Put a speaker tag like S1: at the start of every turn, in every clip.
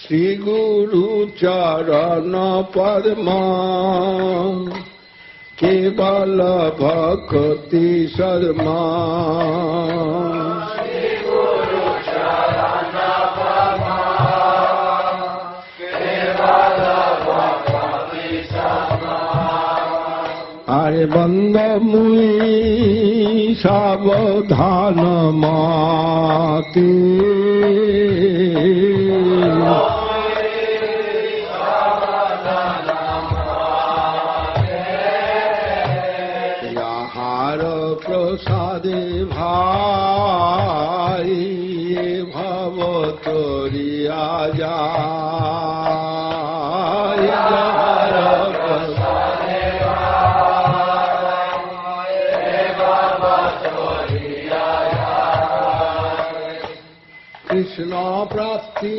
S1: श्री गुरु चरण पद्मा केवल भक्ति शर्मा आरे बंद मुई सावधान माते याहार प्रसादे भाई भव तोरिया जाय याहार प्रसादे कृष्ण प्राप्ति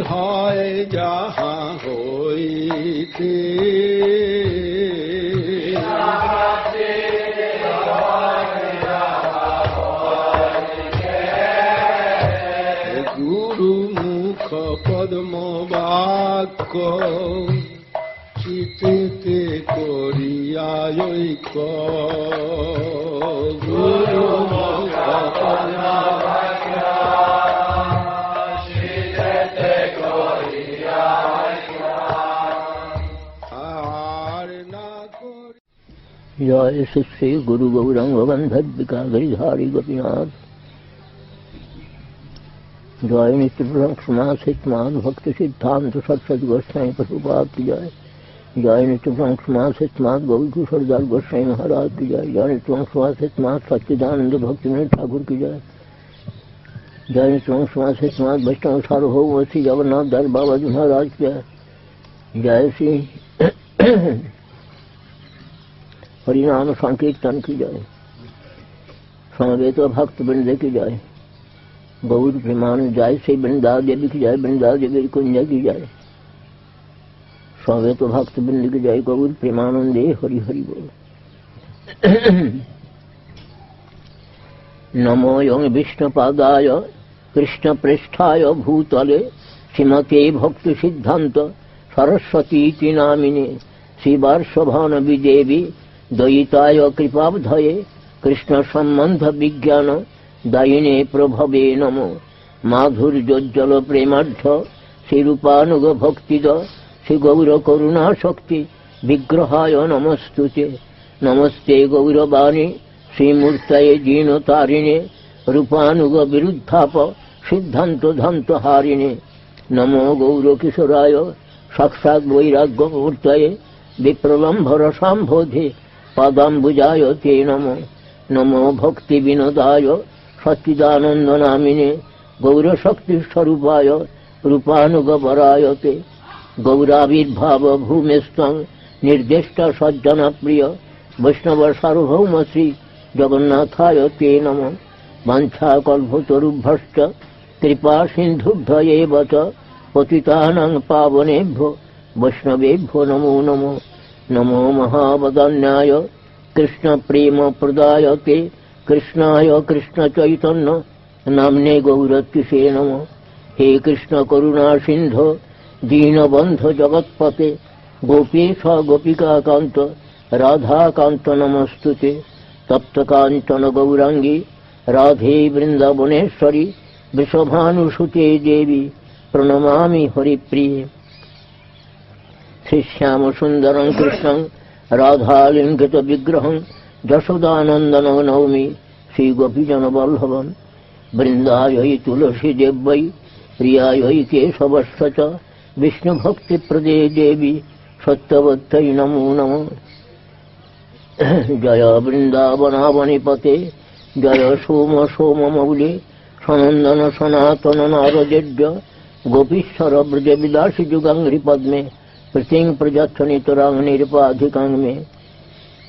S1: है जहाँ होइते गुरु मुख पद्म वाक्य चित्ते करिया गुरु मुख पद्म
S2: जय श्री गुरु गौरंग बंधविका गिरिधारी गोपीनाथ जय नित्य प्रसंग सिद्धनाथ भक्ति सिद्धांत सरस्वती गोस्वामी प्रभुपाद की जय जय नित्य प्रसंग सिद्धनाथ गौरी किशोरदास गोस्वामी महाराज की जय जय नित्य प्रसंग सिद्धनाथ सच्चिदानंद भक्ति ठाकुर की जय जय नित्य प्रसंग सिद्धनाथ वैष्णव सार्वभौम श्री जगन्नाथ दास बाबा जी महाराज की जय जय श्री हरिनाम संकीर्तन की जाए समवेत भक्त वृंद की जाए गौर प्रेमान जाय से वृंदा देवी की जाए वृंदा देवी कुंज की जाए समवेत भक्त वृंद की जाए गौर प्रेमानंदे हरि हरि बोल नमो यं विष्णुपादाय कृष्ण पृष्ठाय भूतले श्रीमते भक्ति सिद्धांत सरस्वती नामिने श्रीवार्षभानवी देवी दयिताय कृपाब्धये कृष्ण संबंध विज्ञान दायिने प्रभवे नमो माधुर्योज्जल प्रेमाढ्य श्रीरूपानुग भक्तिद श्री गौर करुणा शक्ति विग्रहाय नमस्तुते नमस्ते गौरवाणी श्रीमूर्तये दीनतारिणे रूपानुग विरुद्धाप सिद्धांत धंत हारिणे नमो गौर किशोराय साक्षात् वैराग्य मूर्तये विप्रलम्भर संबोधे पादाम्बुजाय ते नमो नमो भक्ति विनोदाय सच्चिदानंद नामिने गौरशक्ति स्वरूपाय रूपानुगवराय ते गौराविर्भाव भूमिस्थं निर्दिष्ट सज्जन प्रिय वैष्णव सार्वभौम श्री जगन्नाथाय ते नमो वाञ्छाकल्पतरुभ्यश्च कृपा सिन्धुभ्य च पतितानां पावनेभ्यो वैष्णवेभ्यो नमो नमो नमो महावदन्याय कृष्ण प्रेम प्रदायते कृष्णाय कृष्ण चैतन्य नाम्ने गौरत्युषे नमो हे कृष्ण करुणा सिंधो दीनबंध जगत्पते गोपेश गोपिकाकांत राधाकांत नमस्तुते तप्त कांचन गौरांगी राधे वृंदावनेश्वरी वृषभानुसुते देवी प्रणमामि हरिप्रिये श्रीश्याम सुंदरं कृष्णं राधालिंगित विग्रहं जशोदानंदन नौमि श्री गोपीजन वल्लभं वृंदायै तुलसी देव्यै प्रियायै केशवस्य च विष्णुभक्ति प्रदे देवी सत्यवत्यै नमो नमः जय वृंदावनावनिपते जय सोम सोम मौले सनंदन सनातन नारदेव्य गोपीश्वर ब्रज विलासी जुगांग्रि पद्मे प्रतिंग प्रजत्नितरांग निरपाधिकांग में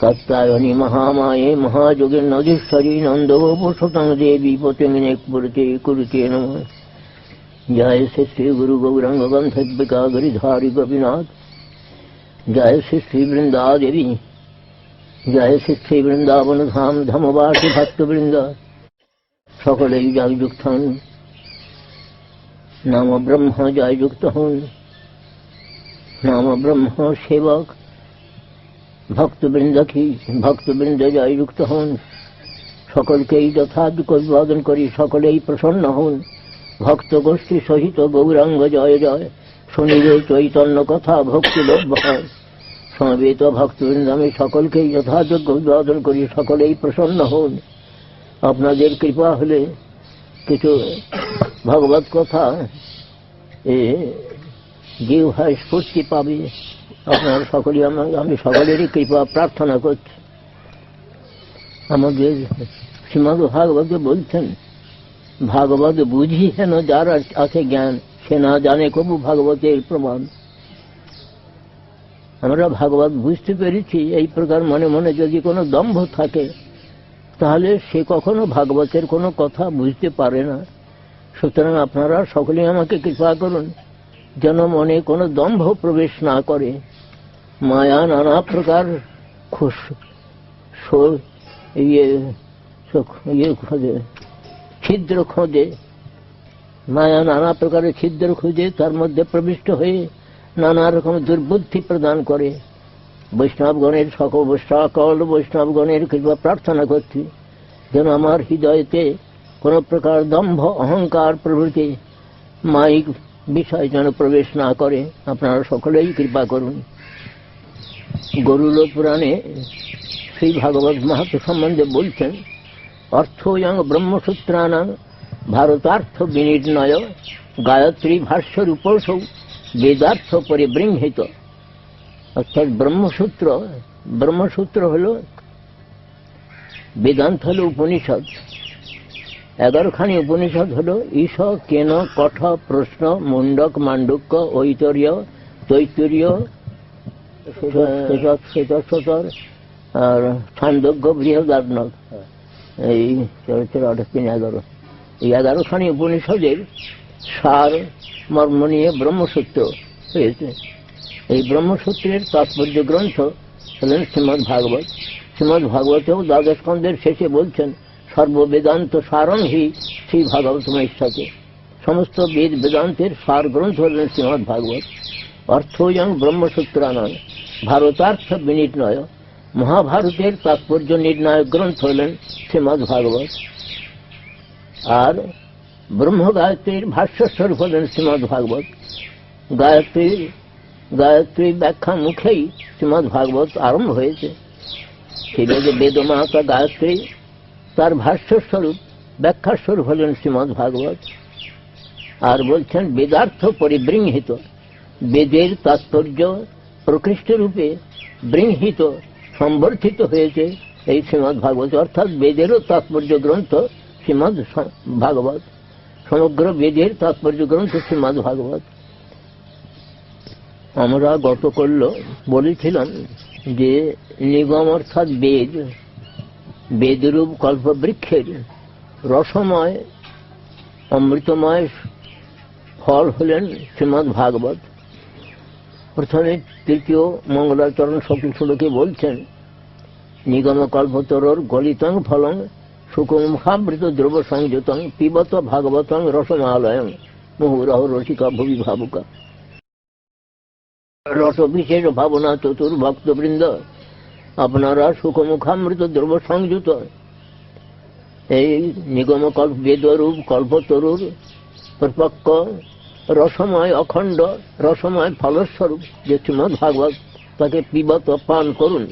S2: कात्यायनी महामाये महायोगे नदीश्वरी नंदोपसुतं देवी पतिंग कुरुते नमः जय श्री गुरु गौरंग गंधर्विका गिरिधारी गोपीनाथ जय श्री वृंदा देवी जय श्री वृंदावन धाम धमवासी भक्त वृंद सकले जगयुक्तान नाम ब्रह्म जय युक्त हूँ, नाम ब्रह्म सेवक ভক্তবৃন্দ জয় যুক্ত হন, সকলকেই যথার্থ অভিবাদন করি, সকলেই প্রসন্ন হন। ভক্ত গোষ্ঠী সহিত গৌরাঙ্গ জয় জয়, শুনিবে চৈতন্য কথা ভক্তিলভ্য হয়। সমবেত ভক্তবৃন্দ আমি সকলকেই যথার্থ অভিবাদন করি, সকলেই প্রসন্ন হন। আপনাদের কৃপা হলে কিছু ভগবত কথা জিহ্বায় স্ফূর্তি পাবে। আপনারা সকলেই আমি সকলেরই কৃপা প্রার্থনা করছি। আমাদের শ্রীমদ্ ভাগবতে বলছেন, ভাগবত বুঝি হেন যার আছে জ্ঞান, সে না জানে কবু ভাগবতের প্রমাণ। আমরা ভাগবত বুঝতে পেরেছি, এই প্রকার মনে মনে যদি কোনো দম্ভ থাকে তাহলে সে কখনো ভাগবতের কোনো কথা বুঝতে পারে না। সুতরাং আপনারা সকলেই আমাকে কৃপা করুন যেন মনে কোনো দম্ভ প্রবেশ না করে। মায়া নানা প্রকার ছিদ্র খোঁজে, মায়া নানা প্রকারের ছিদ্র খুঁজে তার মধ্যে প্রবিষ্ট হয়ে নানা রকম দুর্বুদ্ধি প্রদান করে। বৈষ্ণবগণের সকল বৈষ্ণবগণের কৃপা প্রার্থনা করছি যেন আমার হৃদয়তে কোন প্রকার দম্ভ অহংকার প্রভৃতি মায়িক বিষয় যেন প্রবেশ না করে। আপনারা সকলেই কৃপা করুন। গরুড় পুরাণে শ্রী ভাগবত মাহাত্ম্য সম্বন্ধে বলছেন, অর্থয়ং ব্রহ্মসূত্রাণাং ভারতার্থ বিনির্ণয় গায়ত্রী ভাষ্য রূপসৌ বেদার্থ পরিবৃংহিত। অর্থাৎ ব্রহ্মসূত্র হল বেদান্ত, হল উপনিষদ। 11খানি উপনিষদ হল ঈশ, কেন, কঠ, প্রশ্ন, মুন্ডক, মান্ডুক্য, ঐতরীয়, তৈত্তরীয়, শ্বেতশ্বতর আর ছান্দোগ্য, বৃহদারণ্যক। এই 11 এই 11খানি উপনিষদের সার মর্ম নিয়ে ব্রহ্মসূত্র হয়েছে। এই ব্রহ্মসূত্রের তাৎপর্য গ্রন্থ হলেন শ্রীমদ্ ভাগবত। শ্রীমদ্ ভাগবতেও দ্বাদশ স্কন্ধের শেষে বলছেন, সর্ববেদান্ত সারং হি শ্রী ভাগবতমৈষ্ঠতে। সমস্ত বেদ বেদান্তের সার গ্রন্থ হলেন শ্রীমদ্ ভাগবত। অর্থয়ং ব্রহ্মসূত্রাণাং ভারতার্থ বিনির্ণয়, মহাভারতের তাৎপর্য নির্ণায়ক গ্রন্থ হলেন শ্রীমদ্ ভাগবত। আর ব্রহ্ম গায়ত্রীর ভাষ্যস্বরূপ হলেন শ্রীমদ্ ভাগবত। গায়ত্রী ব্যাখ্যা মুখেই শ্রীমদ্ ভাগবত আরম্ভ হয়েছে। ছিল যে বেদমাতা গায়ত্রী, তার ভাষ্যস্বরূপ ব্যাখ্যাস্বরূপ হলেন শ্রীমদ্ ভাগবত। আর বলছেন বেদার্থ পরিবৃংহিত, বেদের তাৎপর্য প্রকৃষ্ট রূপে বৃংহিত সম্বর্ধিত হয়েছে এই শ্রীমদ্ ভাগবত। অর্থাৎ বেদেরও তাৎপর্য গ্রন্থ শ্রীমদ্ ভাগবত, সমগ্র বেদের তাৎপর্য গ্রন্থ শ্রীমদ্ ভাগবত। আমরা গতকাল বলেছিলাম যে নিগম অর্থাৎ বেদরূপ কল্পবৃক্ষের রসময় অমৃতময় ফল হলেন শ্রীমদ্ ভাগবত। প্রথমে তৃতীয় মঙ্গলাচরণ সকল শ্লোকে বলছেন, নিগম কল্পতরোর গলিতং ফলং সুকুমুখামৃত দ্রব সংযুতং পিবত ভাগবতং রসমালয়ং মুহুরহ রসিকা ভুবি ভাবুকা। রস বিশেষ ভাবনা চতুর ভক্তবৃন্দ, আপনারা সুখমুখামৃত দ্রব সংযুত এই নিগম বেদরূপ কল্পতরুর পরিপক্ক রসময় অখণ্ড রসময় ফলস্বরূপ যে শ্রীমদ্ ভাগবত, তাকে পিবত পান করুন,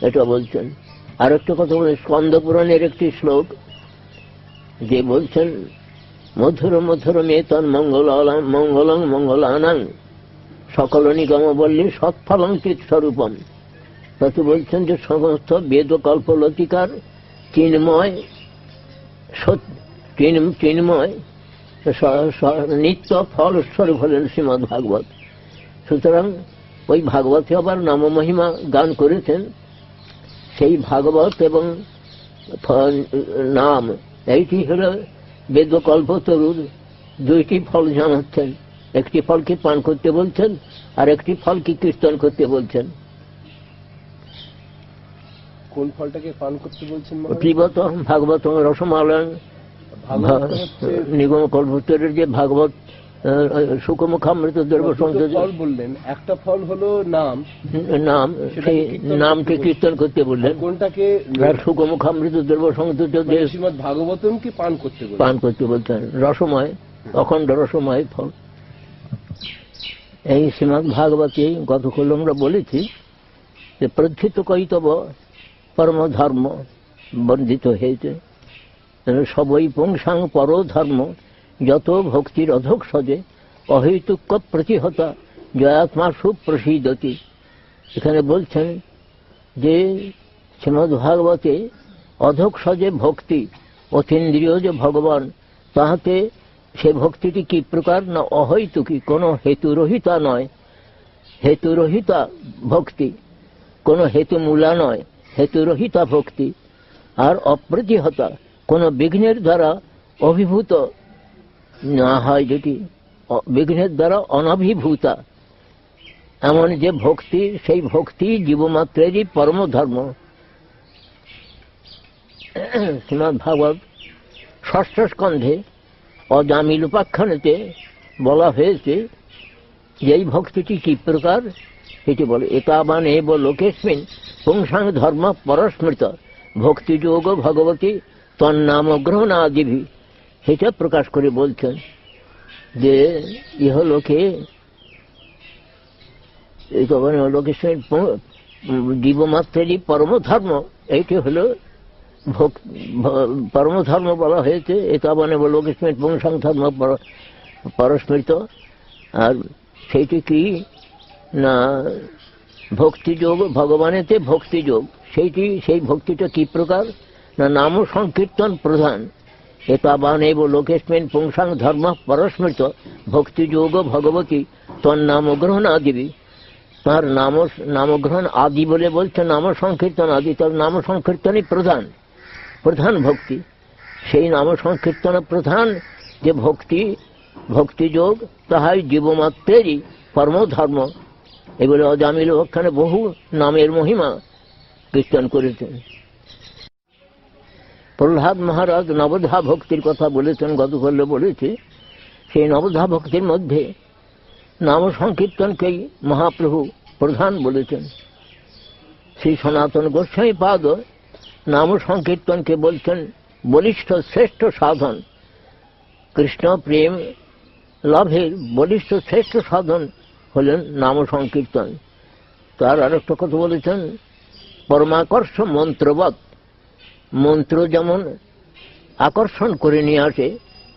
S2: এটা বলছেন। আর একটা কথা বলেন, স্কন্দ পুরাণের একটি শ্লোক যে বলছেন, মধুর মধুর মেতন মঙ্গলং মঙ্গলানাং সকল নিগম বললি সৎফলং চিৎস্বরূপম। তাতে বলছেন যে সমস্ত বেদ কল্পলতিকার চিন্ময় নিত্য ফলস্বরূপ হলেন শ্রীমদ্ ভাগবত। সুতরাং ওই ভাগবতে আবার নাম মহিমা গান করেছেন। সেই ভাগবত এবং নাম এইটি হল বেদ কল্পতরুর দুইটি ফল জানাচ্ছেন। একটি ফলকে পান করতে বলছেন আর একটি ফলকে কীর্তন করতে বলছেন।
S3: কোন ফলটাকে পান করতে বলছেন?
S2: পিবত ভাগবত রসমালয়ং। নিগম কল্পতরুর যে ভাগবত সুখমুখামৃত দ্রব্য
S3: দুটো
S2: সংযোজন
S3: ফল বললেন, একটা ফল হলো নাম,
S2: নাম, সেই নামকে কীর্তন করতে বললেন।
S3: কোনটাকে
S2: আর সুখমুখামৃত দ্রব্য সংযোজন
S3: শ্রীমদ ভাগবতম কি পান করতে বললেন?
S2: পান করতে বলতেন, রসময়, অখণ্ড রসময় ফল। এই শ্রীমদ ভাগবতে গতকাল আমরা বলেছি যে প্রথিত কৈতব পরমধর্ম বর্ধিত হয়েছে, সবই পুংসাং পরধর্ম যত ভক্তির অধক সজে অহৈতুক প্রতিহতা জয়াত্মা সুপ্রসিদতি। এখানে বলছেন যে শ্রীমদ্ ভাগবতে অধক সজে ভক্তি, অতীন্দ্রিয় যে ভগবান, তাহাতে সে ভক্তিটি কি প্রকার না অহৈতুকী, কোনো হেতুরহিতা নয়, হেতুরহিতা ভক্তি, কোনো হেতুমূলা নয়, হেতুরহিতা ভক্তি। আর অপ্রতিহতা, কোনো বিঘ্নের দ্বারা অভিভূত না হয়, যেটি বিঘ্নের দ্বারা অনভিভূতা, এমন যে ভক্তি, সেই ভক্তি জীবমাত্রেরই পরমধর্ম। শ্রীমদ্ ভাগবত ষষ্ঠ স্কন্ধে অজামিল উপাখ্যানেতে বলা হয়েছে যে এই ভক্তিটি কি প্রকার, এটি বলে এতাবান এব লোকেস্মিন পুংসাং ধর্ম পরস্মৃত ভক্তিযোগ ভগবতী তন্নাম গ্রহণাদিভি। সেটা প্রকাশ করে বলছেন যে ইহলোকে লোকেস্মিন জীবমাত্রেরই পরমধর্ম, এইটি হল পরমধর্ম বলা হয়েছে। এতাবানে লোকেস্মিন পুংসাং ধর্ম পরস্মৃত। আর সেইটি কি না ভক্তিযোগ, ভগবানেতে ভক্তিযোগ, সেই ভক্তিটা কি প্রকার না নাম সংকীর্তন প্রধান। এতাবান এব লোকেস্মিন পুংসাং ধর্ম পরস্মৃত ভক্তিযোগ ভগবতী তন্নাম গ্রহণ আদিবি। তার নামগ্রহণ আদি বলে বলছে, নাম সংকীর্তন আদি, তার নাম সংকীর্তনই প্রধান, প্রধান ভক্তি। সেই নাম সংকীর্তন প্রধান যে ভক্তি, ভক্তিযোগ, তাহাই জীবমাত্রেরই পরমধর্ম। এগুলো অজামিল ওখানে বহু নামের মহিমা কীর্তন করেছেন। প্রহ্লাদ মহারাজ নবধা ভক্তির কথা বলেছেন, গতকাল বলেছে। সেই নবধা ভক্তির মধ্যে নাম সংকীর্তনকেই মহাপ্রভু প্রধান বলেছেন। শ্রী সনাতন গোস্বামী পাদ নাম সংকীর্তনকে বলছেন বলিষ্ঠ শ্রেষ্ঠ সাধন। কৃষ্ণ প্রেম লাভের বলিষ্ঠ শ্রেষ্ঠ সাধন হলেন নাম সংকীর্তন। তার আরেকটা কথা বলেছেন পরমাকর্ষ মন্ত্রবৎ। মন্ত্র যেমন আকর্ষণ করে নিয়ে আসে,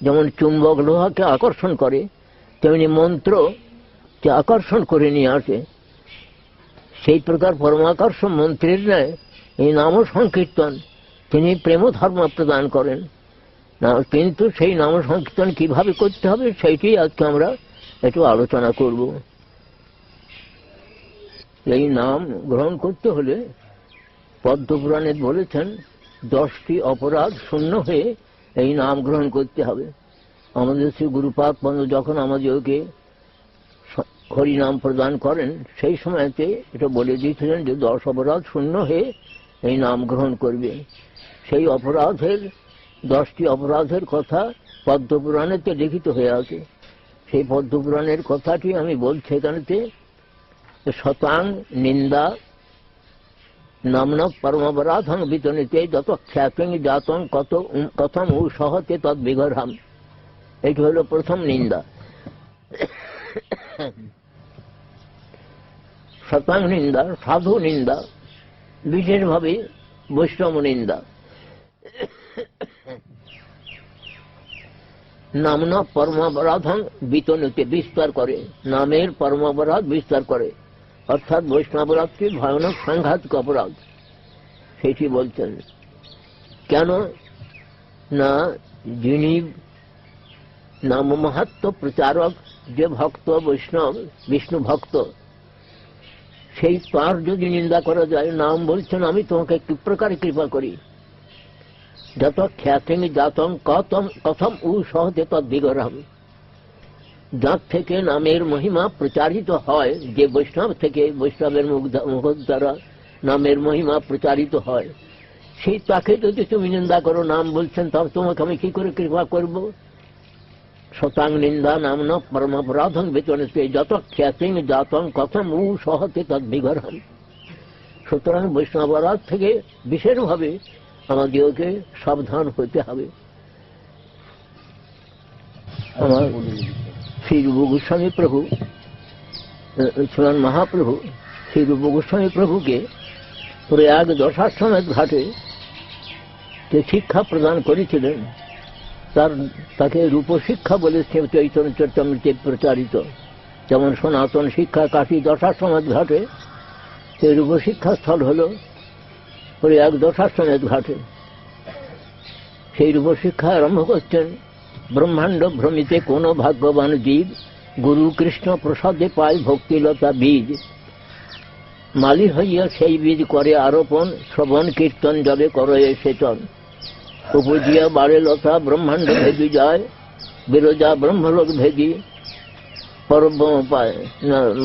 S2: যেমন চুম্বক লোহাকে আকর্ষণ করে, তেমনি মন্ত্রকে আকর্ষণ করে নিয়ে আসে। সেই প্রকার পরমাকর্ষ মন্ত্রের ন্যায় এই নাম সংকীর্তন তিনি প্রেম ধর্ম প্রদান করেন না। কিন্তু সেই নাম সংকীর্তন কিভাবে করতে হবে সেইটি আজকে আমরা একটু আলোচনা করব। এই নাম গ্রহণ করতে হলে পদ্মপুরাণে বলেছেন 10টি অপরাধ শূন্য হয়ে এই নাম গ্রহণ করতে হবে। আমাদের শ্রী গুরুপাদ বন্ধু যখন আমাদেরকে হরিনাম প্রদান করেন, সেই সময়তে এটা বলে দিয়েছিলেন যে 10 অপরাধ শূন্য হয়ে এই নাম গ্রহণ করবে। সেই অপরাধের 10টি অপরাধের কথা পদ্মপুরাণেতে লিখিত হয়ে আছে। সেই পদ্মপুরাণের কথাটি আমি বলছি এখানেতে। শতাং নিন্দা নামন পরমপরাধং বিতনিতে যত খ্যাতিং জাতং কথম উ সহতে তৎ বিগরহাম। এটি হল প্রথম নিন্দা। শতাং নিন্দা, সাধু নিন্দা, বিশেষভাবে বৈষ্ণব নিন্দা। নামন পরমাপরাধং বিতনিতে বিস্তার করে, নামের পরমাপরাধ বিস্তার করে, অর্থাৎ বৈষ্ণবরাধটি ভয়ানক সাংঘাতিক অপরাধ। সেটি বলছেন কেন না যিনি নাম মাহাত্ম প্রচারক, যে ভক্ত বৈষ্ণব বিষ্ণু ভক্ত, সেই তার যদি নিন্দা করা যায়, নাম বলছেন আমি তোমাকে কি প্রকারে কৃপা করি, যত খ্যাতিং জাতং কথম উ সহতে তৎ বিগরহাম। যার থেকে নামের মহিমা প্রচারিত হয়, যে বৈষ্ণব থেকে, বৈষ্ণবের মুখ দ্বারা নামের মহিমা প্রচারিত হয়, সেই তাকে যদি তুমি নিন্দা করো, নাম বলছেন, তবে তোমাকে আমি কি করে কৃপা করব। শতাং নিন্দা নামন পরমাপরাধং বেতনতে যত খ্যাতিং জাতং কথম উ সহতে তদ্বিঘরহম। সুতরাং বৈষ্ণবরাজ থেকে বিশেষভাবে আমাদেরকে সাবধান হতে হবে। আমার শ্রী রূপ গোস্বামী প্রভু, ছিলেন মহাপ্রভু, শ্রী রূপ গোস্বামী প্রভুকে প্রয়াগ দশাশ্বমেধ ঘাটে যে শিক্ষা প্রদান করেছিলেন তাকে রূপশিক্ষা বলে চৈতন্য চরিতামৃতে প্রচারিত। যেমন সনাতন শিক্ষা কাশী দশাশ্বমেধ ঘাটে, সেই রূপশিক্ষা স্থল হল প্রয়াগ দশাশ্বমেধ ঘাটে। সেই রূপশিক্ষা আরম্ভ করছেন, ব্রহ্মাণ্ড ভ্রমিতে কোন ভাগ্যবান জীব গুরু কৃষ্ণ প্রসাদে পায় ভক্তিলতা বীজ। মালি হইয়া সেই বীজ করে আরোপণ, শ্রবণ কীর্তন জবে করয়ে সেচন। উপজিয়া বাড়ে লতা ব্রহ্মাণ্ড ভেদি যায়, বিরজা ব্রহ্মলোক ভেদি পরব্রহ্ম পায়।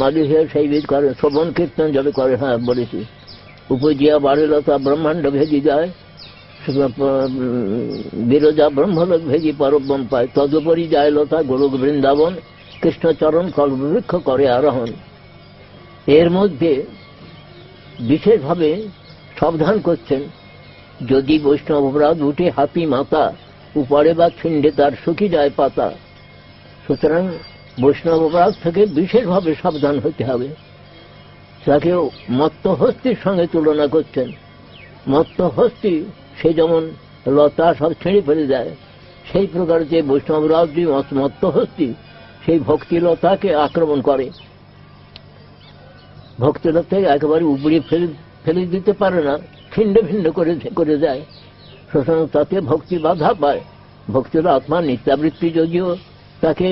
S2: মালি হইয়া সেই বীজ করে শ্রবণ কীর্তন জবে করে, হ্যাঁ বলেছি। উপজিয়া বাড়ে লতা ব্রহ্মাণ্ড ভেদি যায়, বিরজা ব্রহ্মলোক ভেদি পরব্রহ্ম পায়। তদুপরি যায় লতা গোলক বৃন্দাবন, কৃষ্ণচরণ কল্পবৃক্ষ করে আরোহণ। এর মধ্যে বিশেষভাবে সাবধান করছেন, যদি বৈষ্ণব অপরাধ উঠে হাতি মাতা, উপরে বা ছিন্ডে তার শুকি যায় পাতা। সুতরাং বৈষ্ণব অপরাধ থেকে বিশেষভাবে সাবধান হতে হবে। তাকে মত্ত হস্তির সঙ্গে তুলনা করছেন। মত্ত হস্তি সে যেমন লতা সব ছিঁড়ে ফেলে দেয়, সেই প্রকার যে বৈষ্ণব অপরাধী মত্ত হস্তি সেই ভক্তিলতাকে আক্রমণ করে। ভক্তিলতাকে একেবারে উপড়ে ফেলে দিতে পারে না, ছিন্ন ভিন্ন করে দেয়। সুতরাং তাতে ভক্তি বাধা পায়। ভক্তির আত্মার নিত্যাবৃত্তি যদিও তাকে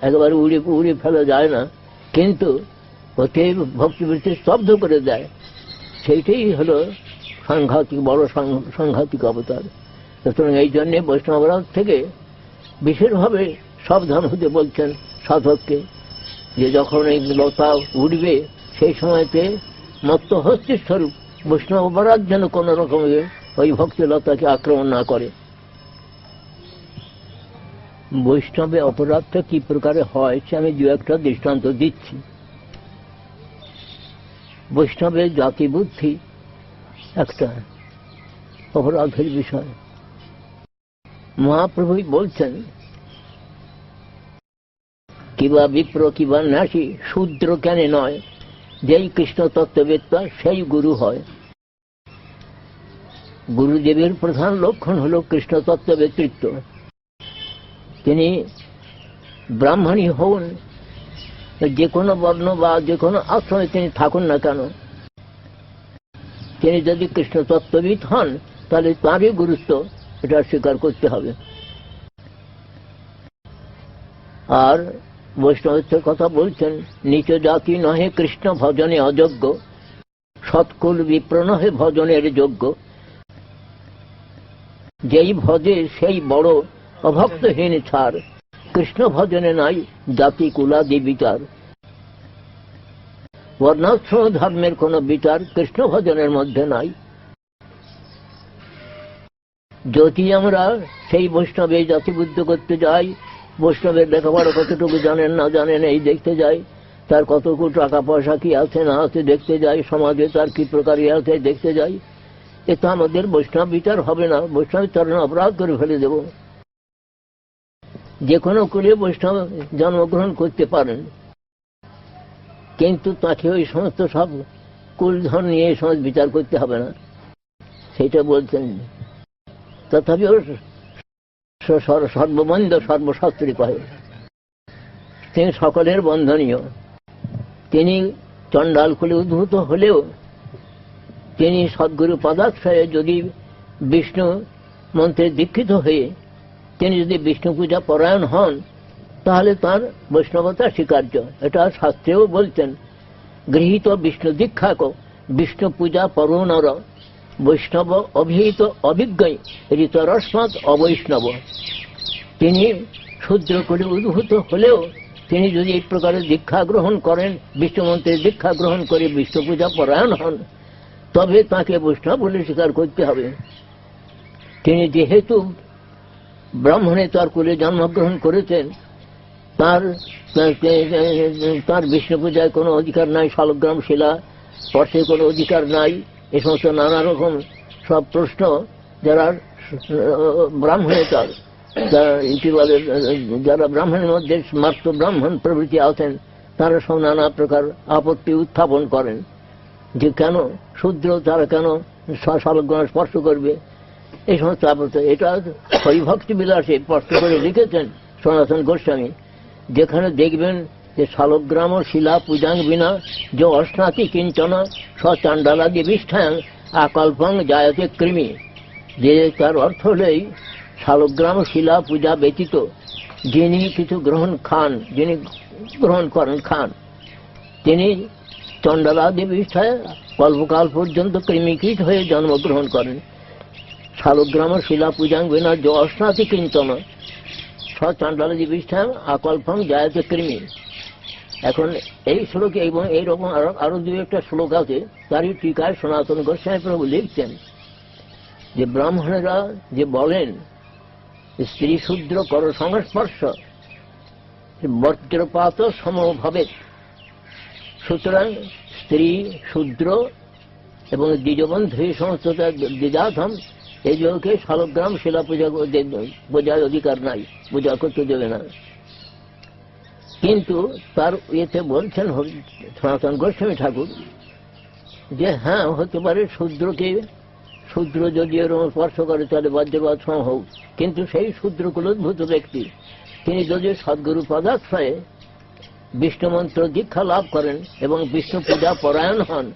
S2: একেবারে উড়ে ফেলা যায় না, কিন্তু ওতে ভক্তিবৃত্তি স্তব্ধ করে দেয়। সেইটাই হল সাংঘাতিক, বড় সাংঘাতিক অবতার। সুতরাং এই জন্যে বৈষ্ণবরাজ থেকে বিশেষভাবে সাবধান হতে বলছেন সাধককে, যে যখন এই লতা উঠবে সেই সময়তে মত্ত হস্তির স্বরূপ বৈষ্ণব অপরাধ যেন কোন রকমের ওই ভক্তিলতাকে আক্রমণ না করে। বৈষ্ণবে অপরাধটা কি প্রকারে হয় সে আমি দু একটা দৃষ্টান্ত দিচ্ছি। বৈষ্ণবের জাতি বুদ্ধি একটা অপরাধের বিষয়। মহাপ্রভুই বলছেন, কিবা বিপ্র কিবা নাসি শূদ্র কেন নয়, যেই কৃষ্ণ তত্ত্ববেত্তা সেই গুরু হয়। গুরুদেবের প্রধান লক্ষণ হল কৃষ্ণ তত্ত্ববেত্তৃত্ব। তিনি ব্রাহ্মণী হন, যে কোনো বর্ণ বা যে কোনো আশ্রমে তিনি থাকুন না কেন, তিনি যদি কৃষ্ণ তত্ত্ববিদ হন তাহলে তাঁরই গুরুত্ব এটা স্বীকার করতে হবে। আর বৈষ্ণবের কথা বলছেন, নিচ জাতি নহে কৃষ্ণ ভজনে অযোগ্য, সৎকুল বিপ্র নহে ভজনের যোগ্য। যেই ভজে সেই বড় অভক্তহীন ছাড়, কৃষ্ণ ভজনে নাই জাতি কুলাদি বিচার। বর্ণাশ্রম ধর্মের কোন বিচার কৃষ্ণ ভজনের মধ্যে নাই। যদি আমরা সেই বৈষ্ণবে জাতিবুদ্ধ করতে যাই, বৈষ্ণবের লেখাপড়া কতটুকু জানেন না জানেন এই দেখতে যাই, তার কতটুকু টাকা পয়সা কি আছে না আছে দেখতে যাই, সমাজে তার কি প্রকার আছে দেখতে যাই, এতে আমাদের বৈষ্ণব বিচার হবে না। বৈষ্ণবের চরণে অপরাধ করে ফেলে দেব। যে কোনো কুলে বৈষ্ণব জন্মগ্রহণ করতে পারেন, কিন্তু তাকে ওই সমস্ত সব কুলধন নিয়ে এই সমাজ বিচার করতে হবে না, সেটা বলছেন। তথাপিও সর্ববন্ধ সর্বশাস্ত্রী কহে, তিনি সকলের বন্ধনীয়। তিনি চণ্ডাল কুলে উদ্ভূত হলেও তিনি সদ্গুরু পদাশ্রয়ে যদি বিষ্ণু মন্ত্রে দীক্ষিত হয়ে তিনি যদি বিষ্ণু পূজা পরায়ণ হন, তাহলে তার বৈষ্ণবতা স্বীকার্য। এটা শাস্ত্রেও বলছেন, গৃহীত বিষ্ণু দীক্ষাক বিষ্ণু পূজা পরোনর, বৈষ্ণব অভিহিত অভিজ্ঞই ঋতরস্মাৎ অবৈষ্ণব। তিনি শূদ্র করে উদ্ভূত হলেও তিনি যদি এই প্রকারের দীক্ষা গ্রহণ করেন, বিষ্ণু মন্ত্রের দীক্ষা গ্রহণ করে বিষ্ণু পূজা পরায়ণ হন, তবে তাকে বৈষ্ণব বলে স্বীকার করতে হবে। তিনি যেহেতু ব্রাহ্মণে তার কুলে জন্মগ্রহণ করেছেন, তার বিষ্ণু পূজায় কোনো অধিকার নাই, শালগ্রাম শিলা স্পর্শে কোনো অধিকার নাই, এ সমস্ত নানা রকম সব প্রশ্ন যারা ব্রাহ্মণেতর, যারা ব্রাহ্মণের মধ্যে মাত্র ব্রাহ্মণ প্রভৃতি আছেন, তারা সব নানা প্রকার আপত্তি উত্থাপন করেন যে কেন শূদ্র, তারা কেন শালগ্রাম স্পর্শ করবে, এই সমস্ত আপত্তি। এটা হরিভক্তি বিলাসে স্পষ্ট করে লিখেছেন সনাতন গোস্বামী, যেখানে দেখবেন যে শালগ্রাম শিলা পূজাং বিনা যে অশ্নাতি কিঞ্চন সচাণ্ডালাদি বিষ্ঠাং আকল্পং জায়তে কৃমি, যে তার অর্থ হলেই শালগ্রাম শিলা পূজা ব্যতীত যিনি কিছু যিনি গ্রহণ করেন খান, তিনি চণ্ডালাদি বিষ্ঠায় কল্পকাল পর্যন্ত কৃমিকৃত হয়ে জন্মগ্রহণ করেন। শালগ্রাম শিলা পূজাং বিনা যে অশ্নাতি কিঞ্চন সচাণ্ডালাদি বিষ্ঠাং আকল্পং জায়তে কৃমি। এখন এই শ্লোকে এবং এইরকম আরো দু একটা শ্লোক আছে, তারই টিকায় সনাতন গোস্বামী প্রভু লিখছেন যে ব্রাহ্মণেরা যে বলেন স্ত্রী শূদ্র কর সংস্পর্শ বজ্রপাত সমভাবে, সুতরাং স্ত্রী শূদ্র এবং দ্বিজবন্ধু এই সমস্ত দ্বিজাধম এই যোগকে শালগ্রাম শিলা পূজার অধিকার নাই, পূজা করতে দেবে না। কিন্তু তার এতে বলছেন সনাতন গোস্বামী ঠাকুর যে হ্যাঁ হতে পারে শূদ্র যদি এরকম স্পর্শ করে তাহলে বজ্রপাত সম হোক, কিন্তু সেই শূদ্র কুলোদ্ভূত ব্যক্তি তিনি যদি সদ্গুরু পদাশ্রয়ে বিষ্ণু মন্ত্র দীক্ষা লাভ করেন এবং বিষ্ণু পূজা পরায়ণ হন,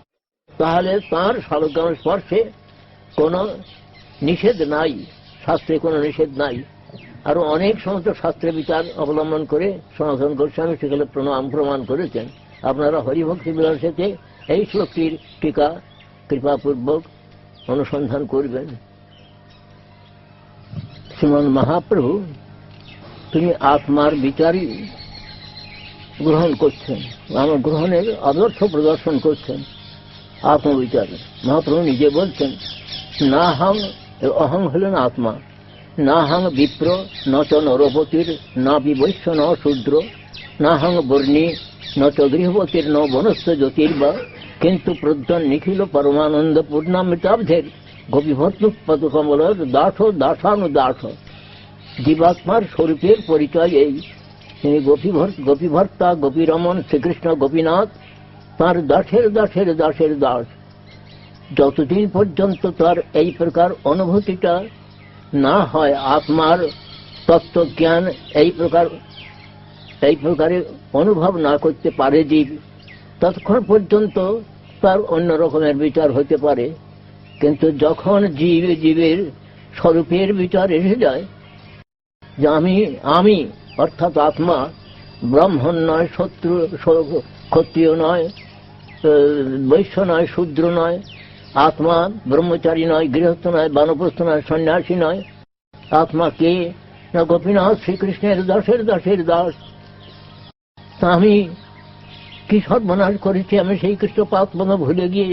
S2: তাহলে তাঁর শালগ্রাম স্পর্শে কোনো নিষেধ নাই, শাস্ত্রে কোনো নিষেধ নাই। আরো অনেক সমস্ত শাস্ত্রের বিচার অবলম্বন করে সনাতন গোস্বামী সেখানে প্রমাণ করেছেন। আপনারা হরিভক্তি বিলাসেতে এই শ্লোকটির টিকা কৃপাপূর্বক অনুসন্ধান করবেন। শ্রীমন মহাপ্রভু তিনি আত্মার বিচারই গ্রহণ করছেন, আমার গ্রহণের আদর্শ প্রদর্শন করছেন আত্মবিচারে। মহাপ্রভু নিজে বলছেন না হাং, অহং হলেন আত্মা, না হাং বিপ্র ন চ নরপতির না বিবৈশ্য ন শূদ্র না হাং বর্ণী ন চ গৃহপতির ন বনস্থ জ্যোতির্বা কিন্তু প্রজ্ঞান নিখিল পরমানন্দ পূর্ণামৃতাব্ধের গোপীভর্তুৎপদ কমলের দাস দাসানুদাস। জীবাত্মার স্বরূপের পরিচয় এই, তিনি গোপীভর্তা গোপীরমন শ্রীকৃষ্ণ গোপীনাথ, তাঁর দাসের দাসের দাসের দাস। যতদিন পর্যন্ত তার এই প্রকার অনুভূতিটা না হয়, আত্মার তত্ত্বজ্ঞান এই প্রকারে অনুভব না করতে পারে জীব, ততক্ষণ পর্যন্ত তার অন্য রকমের বিচার হতে পারে। কিন্তু যখন জীবের স্বরূপের বিচার এসে যায় যে আমি অর্থাৎ আত্মা ব্রাহ্মণ নয়, ক্ষত্রিয় নয়, বৈশ্য নয়, শূদ্র নয়, আত্মা ব্রহ্মচারী নয়, গৃহস্থ নয়, বানপ্রস্থ নয়, সন্ন্যাসী নয়, আত্মা কে না গোপীনাথ শ্রীকৃষ্ণের দাসের দাসের দাস। আমি কি সর্বনাশ করেছি, আমি সেই কৃষ্ণ পাতমা ভুলে গিয়ে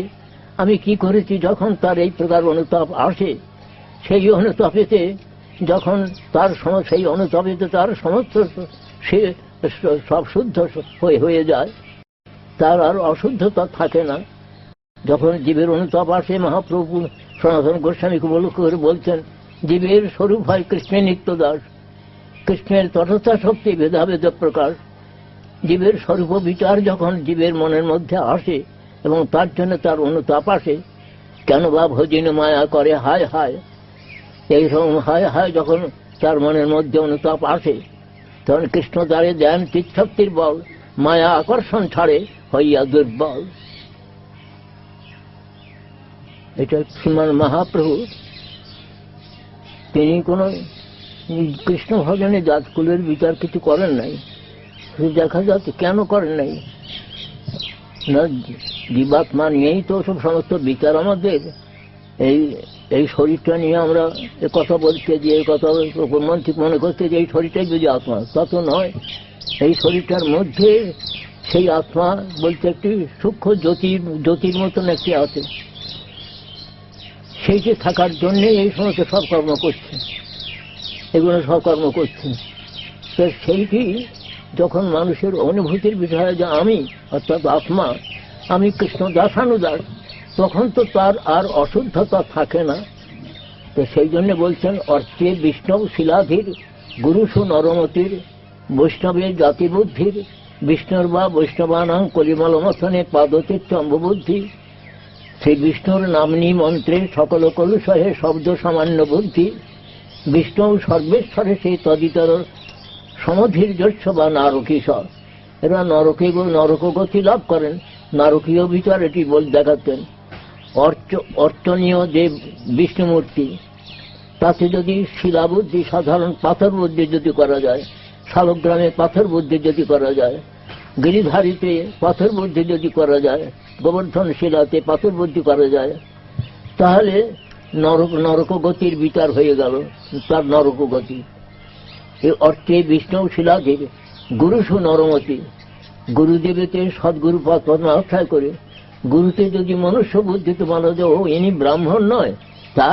S2: আমি কি করেছি। যখন তার এই প্রকার অনুতাপ আসে, সেই অনুতাপেতে যখন তার সেই অনুতাপেতে তার সমস্ত সে সব শুদ্ধ হয়ে যায়, তার আর অশুদ্ধতা থাকে না। যখন জীবের অনুতাপ আসে, মহাপ্রভু সনাতন গোস্বামীকে বলছেন জীবের স্বরূপ হয় কৃষ্ণের নিত্যদাস, কৃষ্ণের তটস্থা শক্তি ভেদাভেদ প্রকাশ। জীবের স্বরূপ বিচার যখন জীবের মনের মধ্যে আসে এবং তার জন্য তার অনুতাপ আসে, কেন বা ভজিন মায়া করে হায় হায়, এইরকম হায় হায় যখন তার মনের মধ্যে অনুতাপ আসে, তখন কৃষ্ণ দ্বারে দেন চিৎশক্তির বল, মায়া আকর্ষণ ছাড়ে হইয়া দুর্বল। এটা শ্রীমান মহাপ্রভু তিনি কোন কৃষ্ণ ভজনে জাতকুলের বিচার কিছু করেন নাই। দেখা যাচ্ছে কেন করেন নাই না, জীবাত্মা নিয়েই তো সব সমস্ত বিচার আমাদের। এই শরীরটা নিয়ে আমরা কথা বলতে যে কথা মনে করতে যে এই শরীরটাই যদি আত্মা, তা তো নয়। এই শরীরটার মধ্যে সেই আত্মা বলতে একটি সূক্ষ্ম জ্যোতির মতন একটি আছে, সেইটি থাকার জন্যে এই সমস্ত সব কর্ম করছে, এগুলো সব কর্ম করছে। তো সেইটি যখন মানুষের অনুভূতির বিষয়ে যে আমি অর্থাৎ আত্মা, আমি কৃষ্ণ দাসানুদাস, তখন তো তার আর অশুদ্ধতা থাকে না। তো সেই জন্য বলছেন অর্চে বিষ্ণব শিলাধীর গুরুসু নরমতির বৈষ্ণবের জাতিবুদ্ধির বিষ্ণুর বা বৈষ্ণবানাং কলিমলমথনে পাদতীর্থ অম্ববুদ্ধি। শ্রী বিষ্ণুর নামনি মন্ত্রে সকল কলুষহে শব্দ সামান্য বুদ্ধি। বিষ্ণু সর্বেশ্বরে সেই তদিতর সমধীর্যস্ব বা নারকীশ্বর। এরা নরকগতি লাভ করেন, নারকীয় বিচার এটি দেখাতেন। অর্চনীয় যে বিষ্ণুমূর্তি, তাতে যদি শিলাবুদ্ধি, সাধারণ পাথর বুদ্ধি যদি করা যায়, শালগ্রামে পাথর বুদ্ধি যদি করা যায়, গিরিধারীতে পাথর বুদ্ধি যদি করা যায়, গোবর্ধন শিলাতে পাথর বুদ্ধি করা যায়, তাহলে নরকগতির বিচার হয়ে গেল, তার নরকগতি। এই অর্থে বিষ্ণু শিলাধীর গুরুসু নরমতি, গুরুদেবেতে সদ্গুরু পদ আখ্যায় করে, গুরুতে যদি মনুষ্য বুদ্ধিতে বলা যায় ও ইনি ব্রাহ্মণ নয়, তা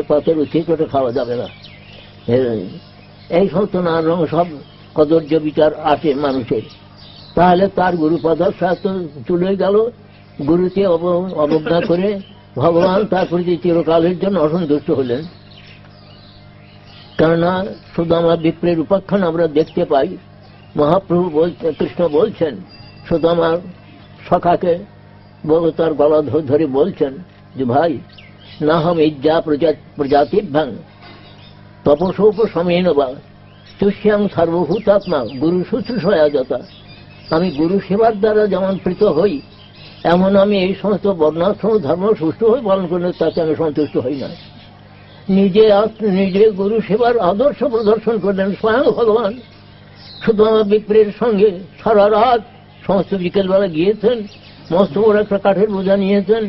S2: পাথর উচিত করে খাওয়া যাবে না। এই সমস্ত নানা সব কদর্য বিচার আসে মানুষের। তাহলে তার গুরুপদাশ্রয় তো চলে গেল, গুরুকে অবজ্ঞা করে ভগবান তার প্রতি চিরকালের জন্য অসন্তুষ্ট হলেন। কেননা সুদামা বিপ্রের উপাখ্যান আমরা দেখতে পাই। মহাপ্রভু কৃষ্ণ বলছেন সুদামার সখাকে, তার গলা ধরে বলছেন যে ভাই, না হম ইজ্জা প্রজাতিভ্যাং তপসোপসমেন বা তুষ্যাং সর্বভূতাত্মা গুরু শুশ্রূষয়া যথা। আমি গুরু সেবার দ্বারা যেমন প্রীত হই, এমন আমি এই সমস্ত বর্ণাশ্রম ধর্ম সুষ্ঠুভাবে পালন করলে তাতে আমি সন্তুষ্ট হই না। নিজে গুরু সেবার আদর্শ প্রদর্শন করলেন স্বয়ং ভগবান। সুদামা বিপ্রের সঙ্গে সারা রাত সমস্ত বিকেলবেলা গিয়েছেন, মস্ত বড় একটা কাঠের বোঝা নিয়েছেন,